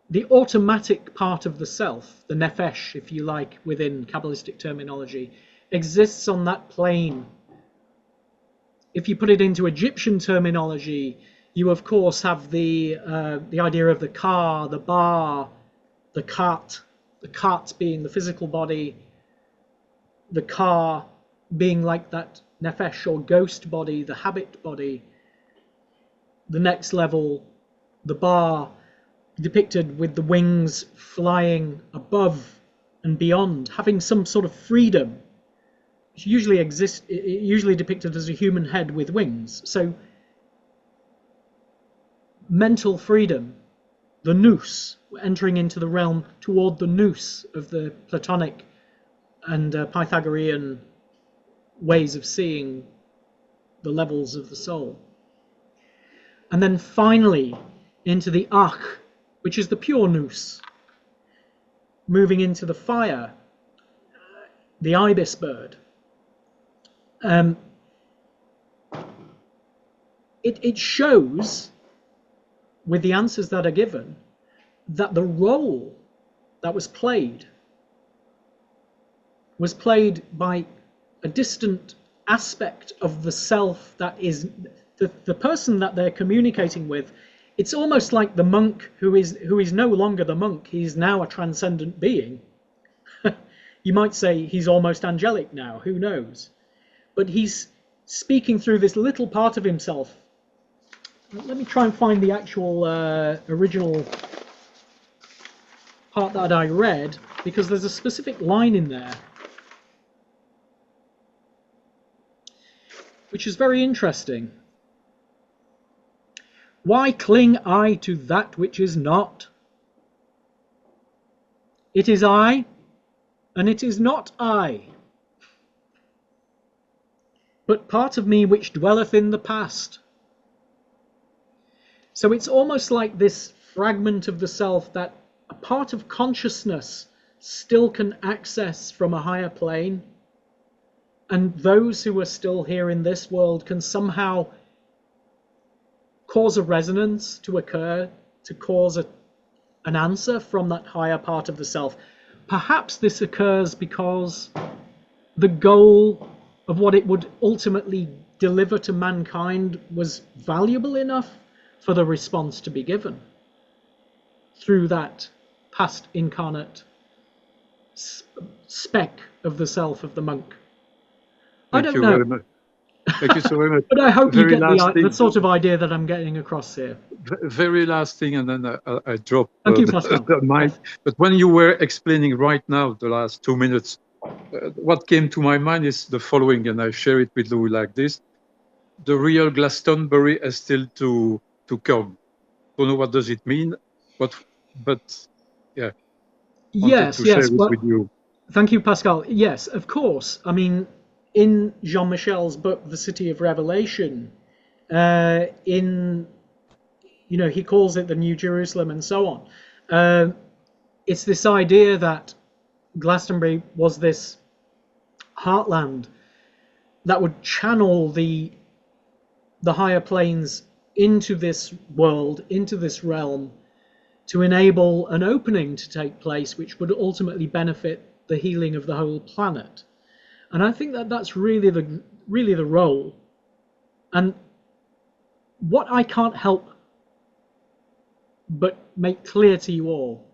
The automatic part of the self, the nefesh, if you like, within Kabbalistic terminology, exists on that plane. If you put it into Egyptian terminology, you of course have the idea of the car, the bar, the cart being the physical body, the car being like that nefesh or ghost body, the habit body. The next level, the bar, depicted with the wings flying above and beyond, having some sort of freedom. Usually depicted as a human head with wings. So mental freedom, the nous, we're entering into the realm toward the nous of the Platonic and Pythagorean ways of seeing the levels of the soul. And then finally into the ach, which is the pure nous, moving into the fire, the ibis bird. It shows, with the answers that are given, that the role that was played by a distant aspect of the self that is the person that they're communicating with. It's almost like the monk who is no longer the monk. He's now a transcendent being. You might say he's almost angelic now, who knows? But he's speaking through this little part of himself. Let me try and find the actual original part that I read, because there's a specific line in there which is very interesting. Why cling I to that which is not? It is I, and it is not I, but part of me which dwelleth in the past. So it's almost like this fragment of the self that a part of consciousness still can access from a higher plane, and those who are still here in this world can somehow cause a resonance to occur, to cause an answer from that higher part of the self. Perhaps this occurs because the goal of what it would ultimately deliver to mankind was valuable enough for the response to be given through that past incarnate speck of the self of the monk. I don't know. Very much. Thank you so very much. But I hope you get the sort of idea that I'm getting across here. Very last thing, and then I drop Thank you, Pascal. the mic. But when you were explaining right now, the last 2 minutes, what came to my mind is the following, and I share it with Louis like this. The real Glastonbury is still to come. Don't know what does it mean, but yeah. Yes. Well, with you. Thank you, Pascal. Yes, of course. I mean, in Jean-Michel's book, The City of Revelation, he calls it the New Jerusalem and so on. It's this idea that Glastonbury was this heartland that would channel the higher planes into this world, into this realm, to enable an opening to take place, which would ultimately benefit the healing of the whole planet. And I think that that's really the role. And what I can't help but make clear to you all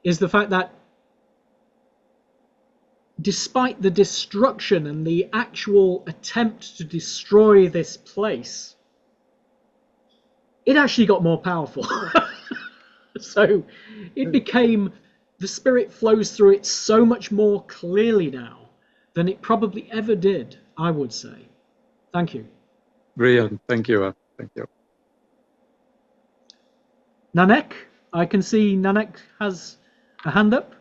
is the fact that despite the destruction and the actual attempt to destroy this place, it actually got more powerful. So it became, the spirit flows through it so much more clearly now than it probably ever did, I would say. Thank you. Brilliant. Thank you. Thank you. Nanek, I can see Nanek has a hand up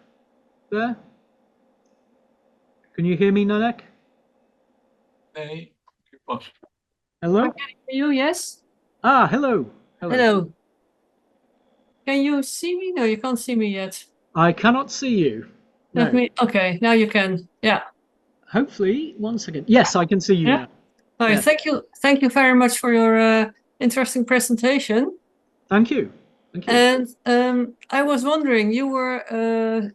there. Can you hear me, Nanek? Hey. Hello? I can hear you, yes. Ah, hello. Hello. Can you see me? No, you can't see me yet. I cannot see you. Let me. Okay, now you can. Yeah. Hopefully, 1 second. Yes, I can see you now. Oh, Yes. Thank you very much for your interesting presentation. Thank you. Thank you. And I was wondering, you were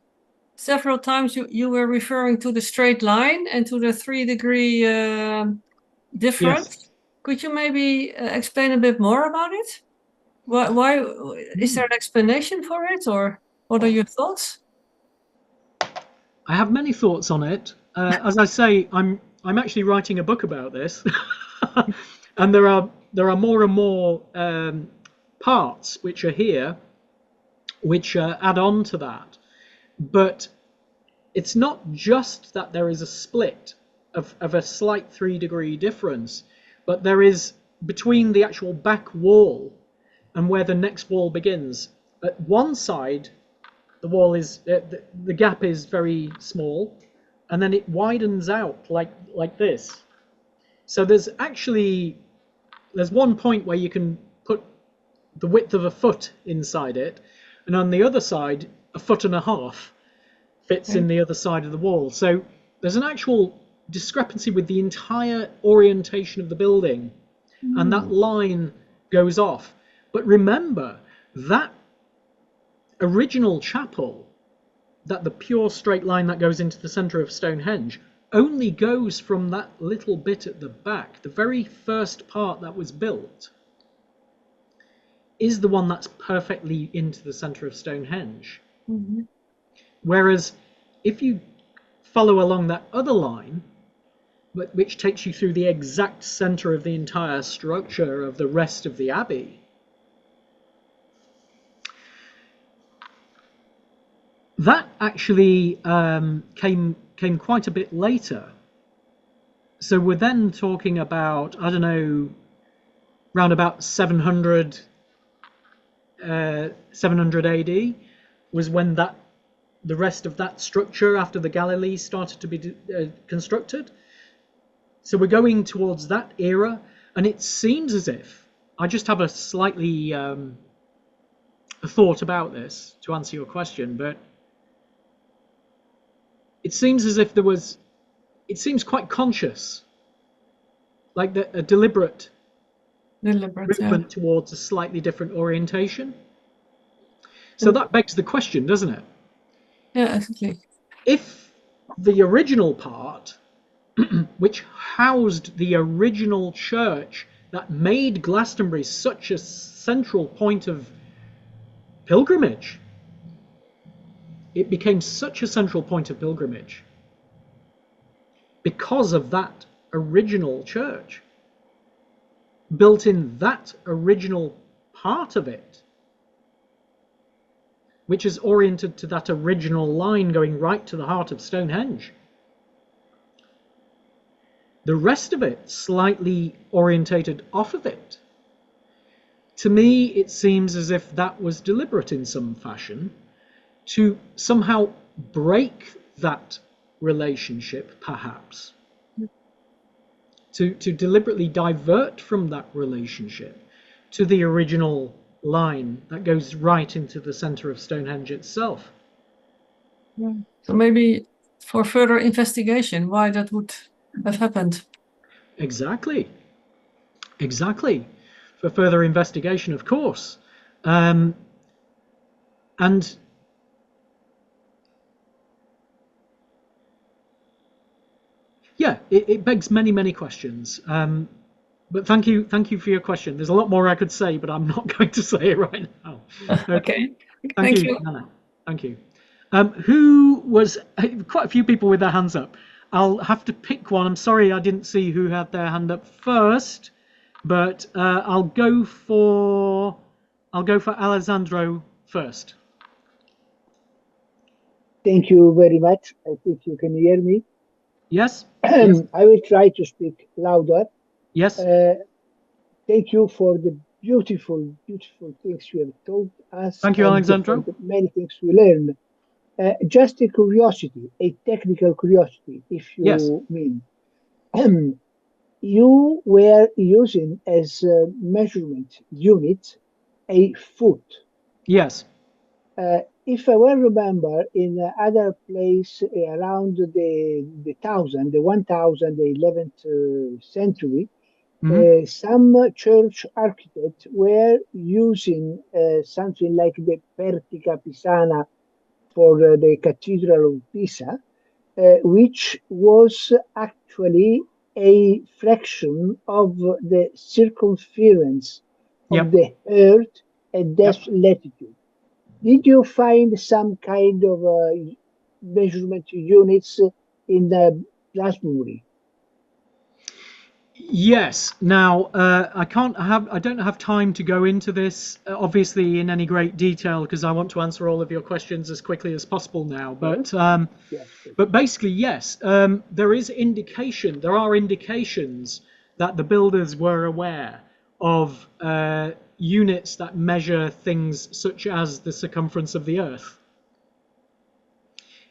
several times you were referring to the straight line and to the 3-degree difference. Yes. Could you maybe explain a bit more about it? Why is there an explanation for it, or what are your thoughts? I have many thoughts on it. As I say, I'm actually writing a book about this, and there are more and more parts which are here, which add on to that. But it's not just that there is a split of a slight 3-degree difference, but there is, between the actual back wall and where the next wall begins. At one side, the wall is the gap is very small, and then it widens out like this. So there's one point where you can put the width of a foot inside it, and on the other side, 1.5 feet fits in the other side of the wall. So there's an actual discrepancy with the entire orientation of the building, and that line goes off. But remember, that original chapel, that the pure straight line that goes into the centre of Stonehenge, only goes from that little bit at the back. The very first part that was built is the one that's perfectly into the centre of Stonehenge. Mm-hmm. Whereas if you follow along that other line, which takes you through the exact centre of the entire structure of the rest of the abbey, that actually came quite a bit later. So we're then talking about, I don't know, around about 700 AD was when the rest of that structure after the Galilee started to be constructed. So we're going towards that era, and it seems as if, I just have a slightly a thought about this to answer your question, but it seems as if it seems quite conscious, like a deliberate movement towards a slightly different orientation. So that begs the question, doesn't it? Yeah, exactly. If the original part, which housed the original church that made Glastonbury such a central point of pilgrimage, it became such a central point of pilgrimage because of that original church, built in that original part of it, which is oriented to that original line going right to the heart of Stonehenge. The rest of it slightly orientated off of it. To me, it seems as if that was deliberate in some fashion, to somehow break that relationship, perhaps, to deliberately divert from that relationship to the original line that goes right into the center of Stonehenge itself. Yeah. So maybe for further investigation, why that would have happened. Exactly. For further investigation, of course. And yeah, it begs many questions. But thank you for your question. There's a lot more I could say, but I'm not going to say it right now. Okay. Thank you, Anna. Thank you. Who was quite a few people with their hands up. I'll have to pick one. I'm sorry I didn't see who had their hand up first, but I'll go for Alessandro first. Thank you very much. I think you can hear me. Yes. Yes. I will try to speak louder. Yes. Thank you for the beautiful things you have told us. Thank you, Alessandro. For the many things we learned. Just a curiosity, a technical curiosity, if you mean. You were using as a measurement unit a foot. Yes. If I well remember, in other place around the 1000, the 11th century, some church architects were using something like the Pertica Pisana for the Cathedral of Pisa, which was actually a fraction of the circumference of the Earth at that latitude. Did you find some kind of measurement units in the Glastonbury? Yes. Now, I don't have time to go into this, obviously, in any great detail, because I want to answer all of your questions as quickly as possible now. But but basically, yes, there are indications that the builders were aware of units that measure things such as the circumference of the Earth.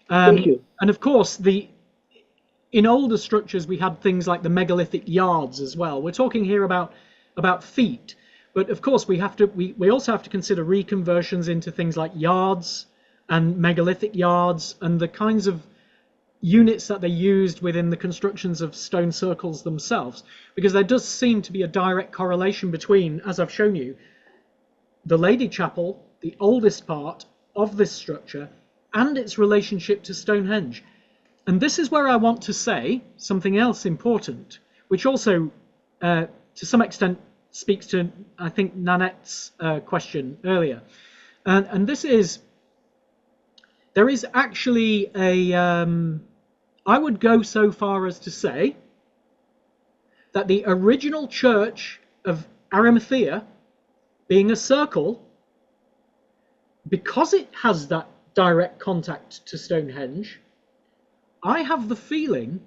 Thank you. And of course, in older structures, we had things like the megalithic yards as well. We're talking here about feet, but of course we also have to consider reconversions into things like yards and megalithic yards and the kinds of units that they used within the constructions of stone circles themselves, because there does seem to be a direct correlation between, as I've shown you, the Lady Chapel, the oldest part of this structure, and its relationship to Stonehenge. And this is where I want to say something else important, which also to some extent speaks to, I think, Nanette's question earlier. And this is, there is actually I would go so far as to say that the original church of Arimathea, being a circle, because it has that direct contact to Stonehenge, I have the feeling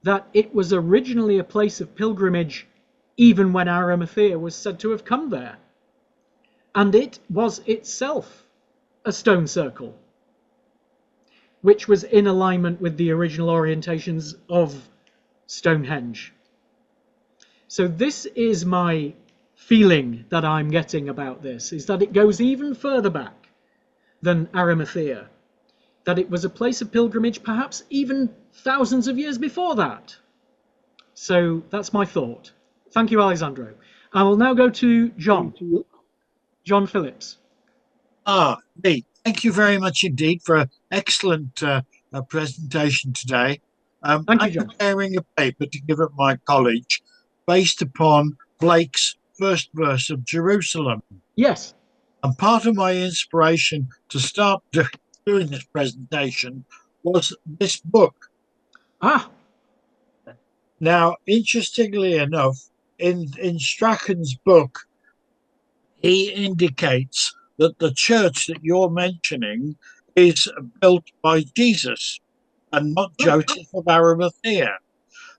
that it was originally a place of pilgrimage even when Arimathea was said to have come there. And it was itself a stone circle, which was in alignment with the original orientations of Stonehenge. So this is my feeling that I'm getting about this, is that it goes even further back than Arimathea, that it was a place of pilgrimage perhaps even thousands of years before that. So that's my thought. Thank you, Alessandro. I will now go to John. John Phillips. Lee, thank you very much indeed for an excellent presentation today. Thank you, John. I'm preparing a paper to give at my college based upon Blake's first verse of Jerusalem. Yes. And part of my inspiration to start doing this presentation was this book. Now, interestingly enough, in Strachan's book, he indicates that the church that you're mentioning is built by Jesus and not Joseph of Arimathea.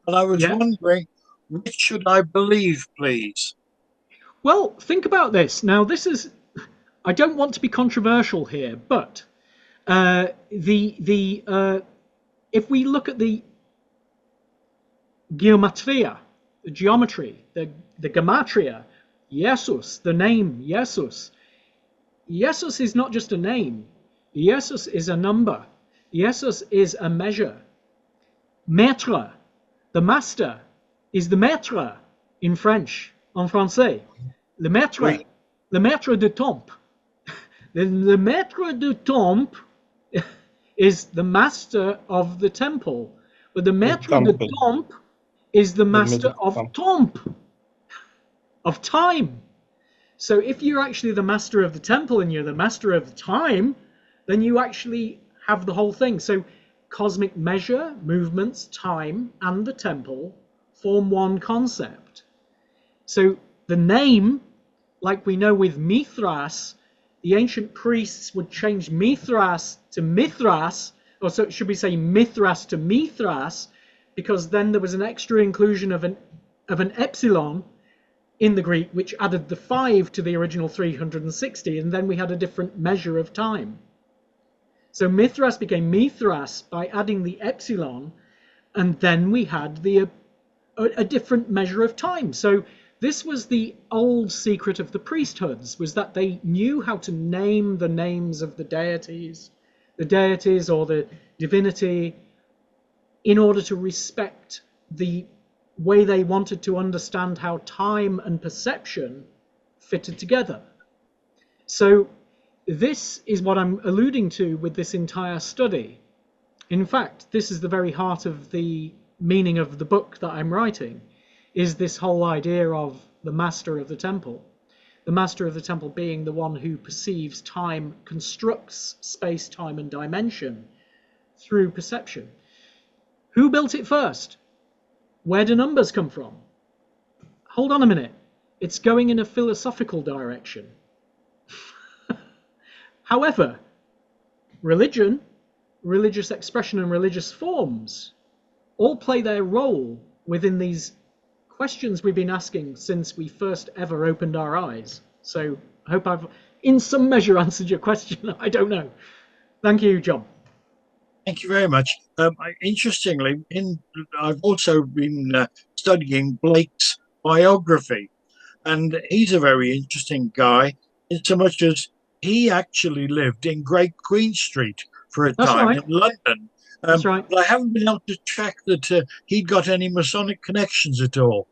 And I was wondering, which should I believe, please? Well, think about this. Now, this is, I don't want to be controversial here, but if we look at the geometria, the geometry, the gematria, Jesus, the name Jesus. Jesus is not just a name. Jesus is a number. Jesus is a measure. Maître, the master, is the maître in French, en français. Le maître, oui. Le maître de temple. Le maître de temple is the master of the temple, but the maître de temple is the master of temple, of time. So if you're actually the master of the temple and you're the master of time, then you actually have the whole thing. So cosmic measure, movements, time, and the temple form one concept. So the name, like we know with Mithras, the ancient priests would change Mithras to Mithras, or so should we say Mithras to Mithras, because then there was an extra inclusion of an epsilon in the Greek, which added the 5 to the original 360, and then we had a different measure of time. So Mithras became Mithras by adding the epsilon, and then we had a different measure of time. So this was the old secret of the priesthoods, was that they knew how to name the names of the deities or the divinity, in order to respect the way they wanted to understand how time and perception fitted together. So this is what I'm alluding to with this entire study. In fact, this is the very heart of the meaning of the book that I'm writing, is this whole idea of the master of the temple. The master of the temple being the one who perceives time, constructs space, time, and dimension through perception. Who built it first? Where do numbers come from? Hold on a minute. It's going in a philosophical direction. However, religion, religious expression, and religious forms all play their role within these questions we've been asking since we first ever opened our eyes. So I hope I've, in some measure, answered your question. I don't know. Thank you, John. Thank you very much. Interestingly, I've also been studying Blake's biography, and he's a very interesting guy in so much as he actually lived in Great Queen Street for a That's time right. in London. That's right. But I haven't been able to check that he'd got any Masonic connections at all.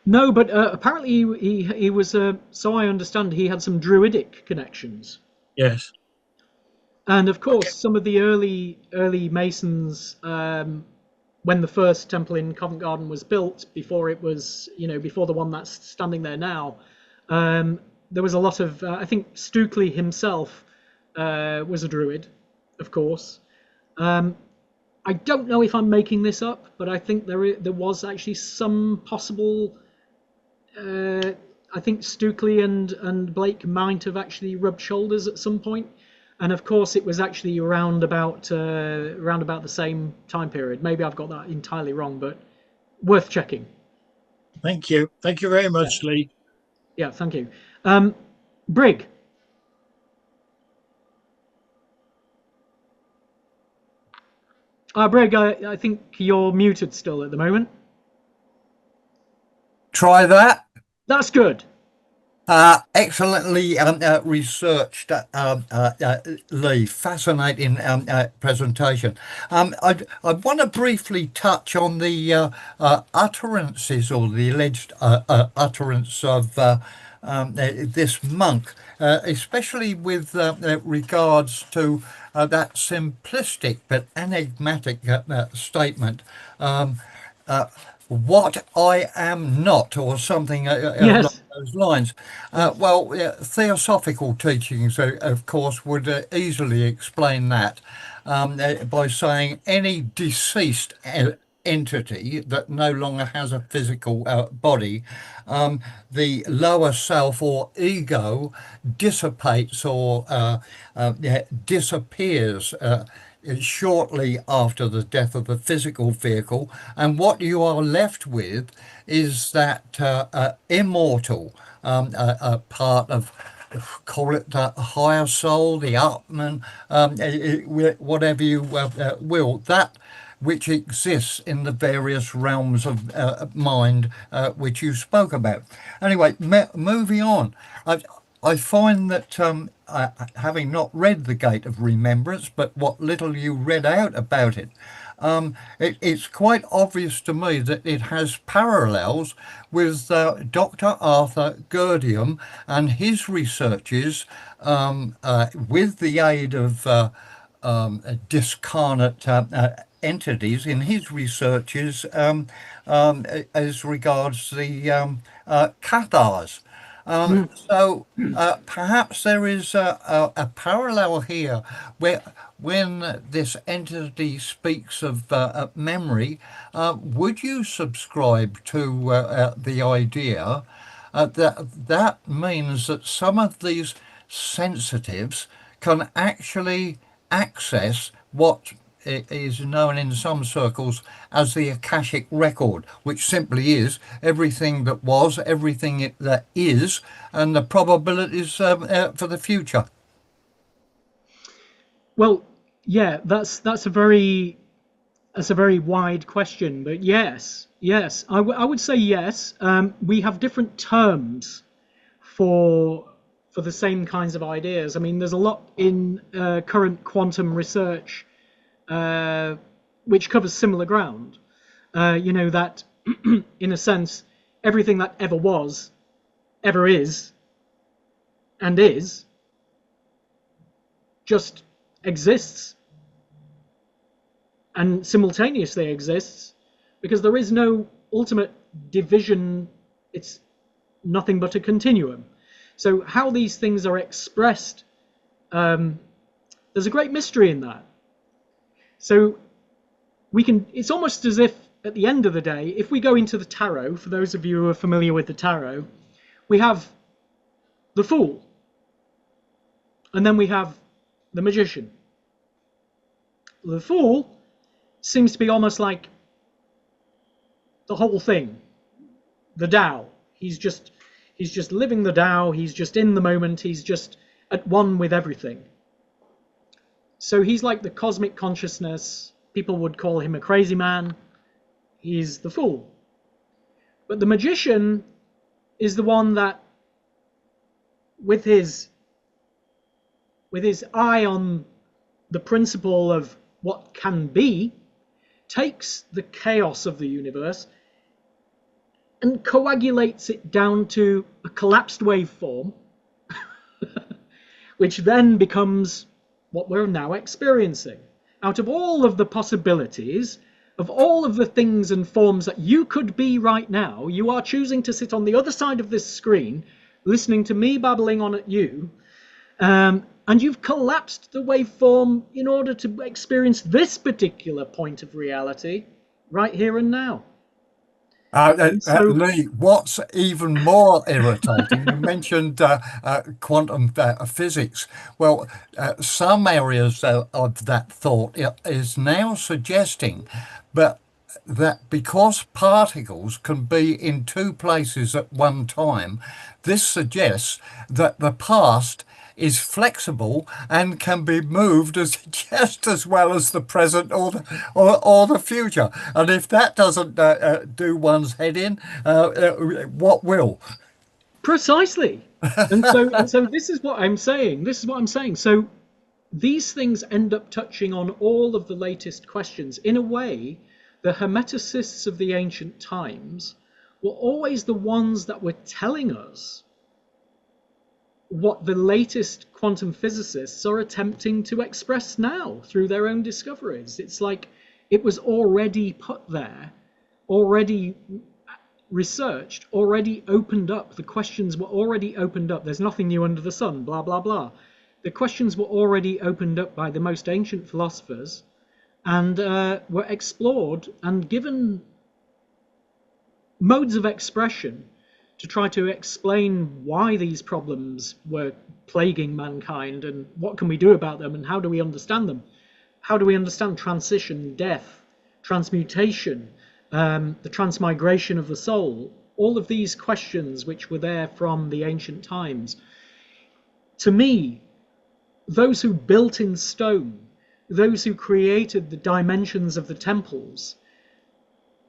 No, but apparently he was, so I understand, he had some Druidic connections. Yes. And of course, some of the early Masons, when the first temple in Covent Garden was built, before it was, before the one that's standing there now, there was a lot of, I think Stukely himself was a Druid, of course. I don't know if I'm making this up, but I think there was actually some possible. I think Stukely and Blake might have actually rubbed shoulders at some point, and of course it was actually around about the same time period. Maybe I've got that entirely wrong, but worth checking. Thank you very much, Lee. Yeah, thank you. Brig. Brig, I think you're muted still at the moment. Try that. That's good. Excellently researched, Lee. Fascinating presentation. I want to briefly touch on the utterances, or the alleged utterance of this monk, especially with regards to that simplistic but enigmatic statement. What I am not, or something along those lines. Well, theosophical teachings, of course, would easily explain that by saying any deceased entity that no longer has a physical body, the lower self or ego dissipates or disappears shortly after the death of the physical vehicle, and what you are left with is that immortal part of, call it the higher soul, the Atman, whatever you will, that which exists in the various realms of mind which you spoke about. Anyway, moving on. I find that, having not read The Gate of Remembrance, but what little you read out about it, it's quite obvious to me that it has parallels with Dr. Arthur Gurdium and his researches with the aid of discarnate entities in his researches as regards the Cathars. So perhaps there is a parallel here where, when this entity speaks of memory, would you subscribe to the idea that means that some of these sensitives can actually access what is known in some circles as the Akashic record, which simply is everything that was, everything that is, and the probabilities for the future? Well, yeah, that's a very wide question, but yes, I would say yes. We have different terms for the same kinds of ideas. I mean, there's a lot in current quantum research which covers similar ground. That in a sense, everything that ever was, ever is, and is, just exists and simultaneously exists, because there is no ultimate division. It's nothing but a continuum. So how these things are expressed, there's a great mystery in that. So it's almost as if at the end of the day, if we go into the tarot, for those of you who are familiar with the tarot, we have the Fool, and then we have the Magician. The Fool seems to be almost like the whole thing, the Tao. He's He's just living the Tao. He's just in the moment. He's just at one with everything. So he's like the cosmic consciousness. People would call him a crazy man. He's the fool. But the magician is the one that, with his eye on the principle of what can be, takes the chaos of the universe and coagulates it down to a collapsed waveform, which then becomes what we're now experiencing. Out of all of the possibilities, of all of the things and forms that you could be right now, you are choosing to sit on the other side of this screen, listening to me babbling on at you, and you've collapsed the waveform in order to experience this particular point of reality right here and now. Lee, what's even more irritating, you mentioned quantum physics. Well, some areas of that thought is now suggesting that because particles can be in two places at one time, this suggests that the past is flexible and can be moved just as well as the present or the future. And if that doesn't do one's head in, what will? Precisely. And so this is what I'm saying. So these things end up touching on all of the latest questions. In a way, the hermeticists of the ancient times were always the ones that were telling us what the latest quantum physicists are attempting to express now through their own discoveries. It's like it was already put there, already researched, already opened up. The questions were already opened up. There's nothing new under the sun, blah, blah, blah. The questions were already opened up by the most ancient philosophers and were explored and given modes of expression to try to explain why these problems were plaguing mankind and what can we do about them and how do we understand them. How do we understand transition, death, transmutation, the transmigration of the soul? All of these questions which were there from the ancient times. To me, those who built in stone, those who created the dimensions of the temples,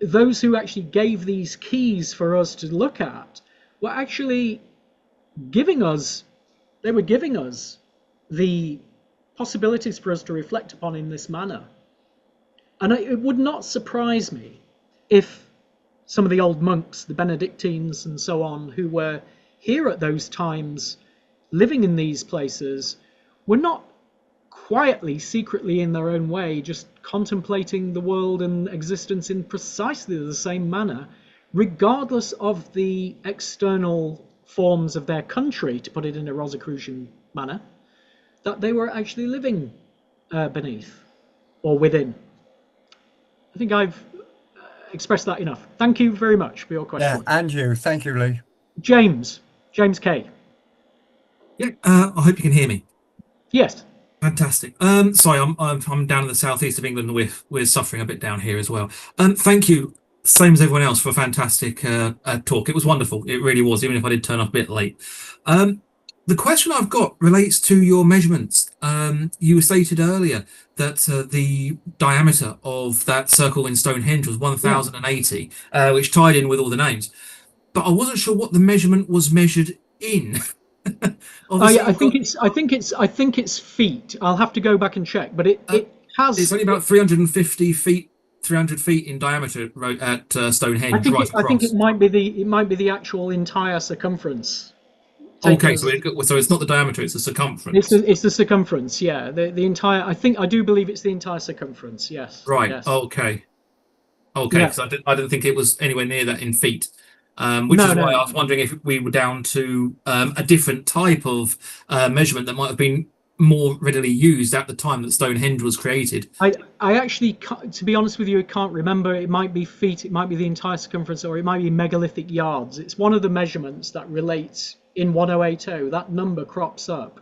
those who actually gave these keys for us to look at, were actually giving us the possibilities for us to reflect upon in this manner. And it would not surprise me if some of the old monks, the Benedictines and so on, who were here at those times, living in these places, were not quietly, secretly in their own way, just contemplating the world and existence in precisely the same manner, regardless of the external forms of their country, to put it in a Rosicrucian manner, that they were actually living beneath or within. I think I've expressed that enough. Thank you very much for your question. Yeah, and you. Thank you, Lee. James K. Yeah, I hope you can hear me. Yes. Fantastic. Sorry, I'm down in the southeast of England. We're suffering a bit down here as well. Thank you, same as everyone else, for a fantastic talk. It was wonderful. It really was, even if I did turn up a bit late. The question I've got relates to your measurements. You stated earlier that the diameter of that circle in Stonehenge was 1,080, which tied in with all the names. But I wasn't sure what the measurement was measured in. I think it's feet. I'll have to go back and check, but it has. It's only about 350 feet, 300 feet in diameter at Stonehenge. I think it might be the actual entire circumference. Okay, so it's not the diameter; it's the circumference. It's the circumference. Yeah, the entire. I do believe it's the entire circumference. Yes. Right. Yes. Okay. Because I didn't think it was anywhere near that in feet. Which is why I was wondering if we were down to a different type of measurement that might have been more readily used at the time that Stonehenge was created. I actually, to be honest with you, I can't remember. It might be feet, it might be the entire circumference, or it might be megalithic yards. It's one of the measurements that relates in 1080. That number crops up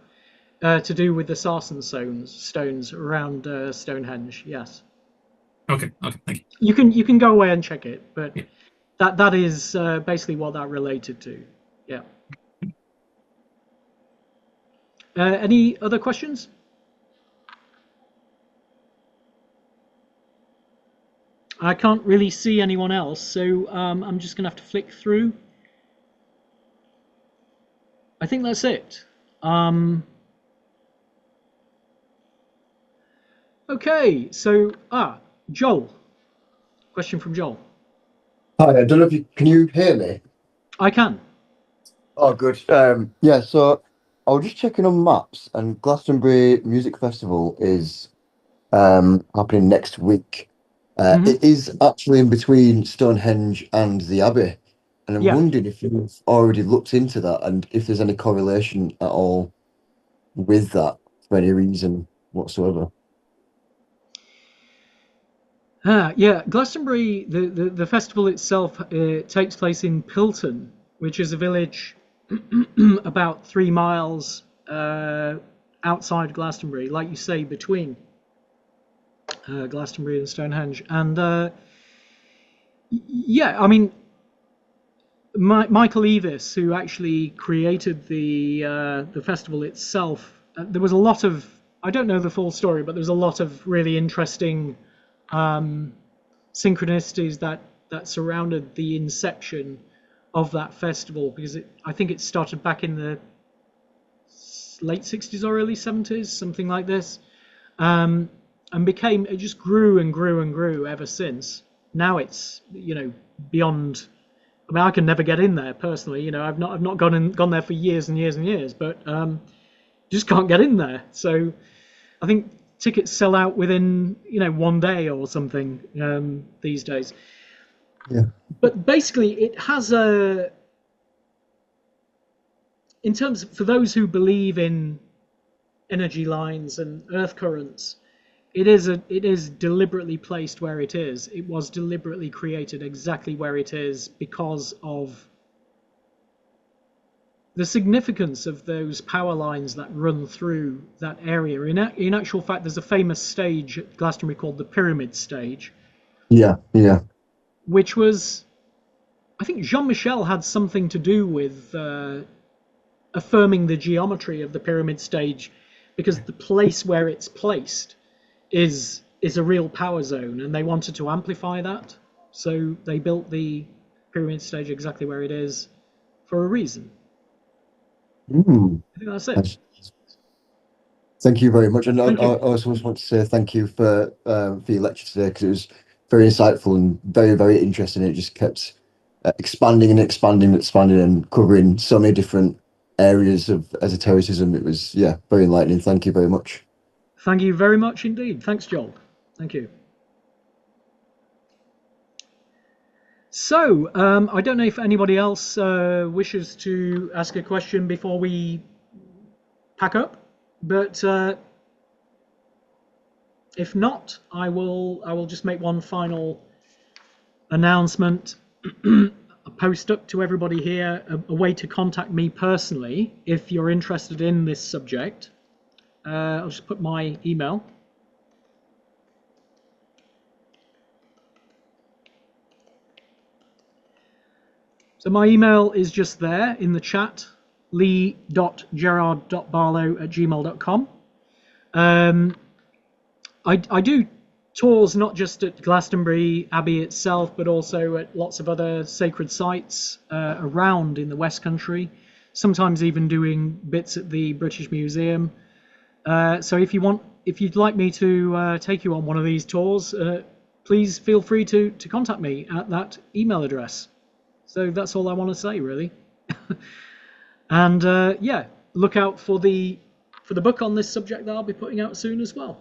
to do with the sarsen stones around Stonehenge. Yes. Okay. Thank you. You can go away and check it, but. Yeah. That is basically what that related to. Yeah. Any other questions? I can't really see anyone else, so I'm just going to have to flick through. I think that's it. Okay, so Joel. Question from Joel. Hi, I don't know if you can you hear me? I can. Oh, good. Yeah, so I was just checking on maps, and Glastonbury Music Festival is happening next week. It is actually in between Stonehenge and the Abbey, and I'm wondering if you've already looked into that and if there's any correlation at all with that for any reason whatsoever. Yeah, Glastonbury, the festival itself takes place in Pilton, which is a village about 3 miles outside Glastonbury, like you say, between Glastonbury and Stonehenge. And yeah, I mean, Michael Eavis, who actually created the festival itself, there was a lot of, I don't know the full story, but there was a lot of really interesting synchronicities that surrounded the inception of that festival, because I think it started back in the late 60s or early 70s, something like this, and it just grew and grew and grew ever since. Now it's, you know, beyond. I mean, I can never get in there personally. You know, I've not gone there for years and years and years, but just can't get in there. So I think tickets sell out within, you know, 1 day or something these days. Yeah. But basically, it has in terms for those who believe in energy lines and earth currents, it is deliberately placed where it is. It was deliberately created exactly where it is because of the significance of those power lines that run through that area. In actual fact, there's a famous stage at Glastonbury called the Pyramid Stage. Yeah. Which was, I think Jean-Michel had something to do with affirming the geometry of the Pyramid Stage, because the place where it's placed is a real power zone, and they wanted to amplify that. So they built the Pyramid Stage exactly where it is for a reason. I think that's it. Thank you very much. And I also want to say thank you for your lecture today, because it was very insightful and very, very interesting. It just kept expanding and expanding and covering so many different areas of esotericism. It was, yeah, very enlightening. Thank you very much. Thank you very much indeed. Thanks, Joel. Thank you. So, I don't know if anybody else wishes to ask a question before we pack up, but if not, I will just make one final announcement. A post up to everybody here, a way to contact me personally if you're interested in this subject. I'll just put my email. So my email is just there in the chat, lee.gerard.barlow@gmail.com. I do tours not just at Glastonbury Abbey itself, but also at lots of other sacred sites around in the West Country, sometimes even doing bits at the British Museum. So if you'd like me to take you on one of these tours, please feel free to contact me at that email address. So that's all I want to say, really. And yeah, look out for the book on this subject that I'll be putting out soon as well.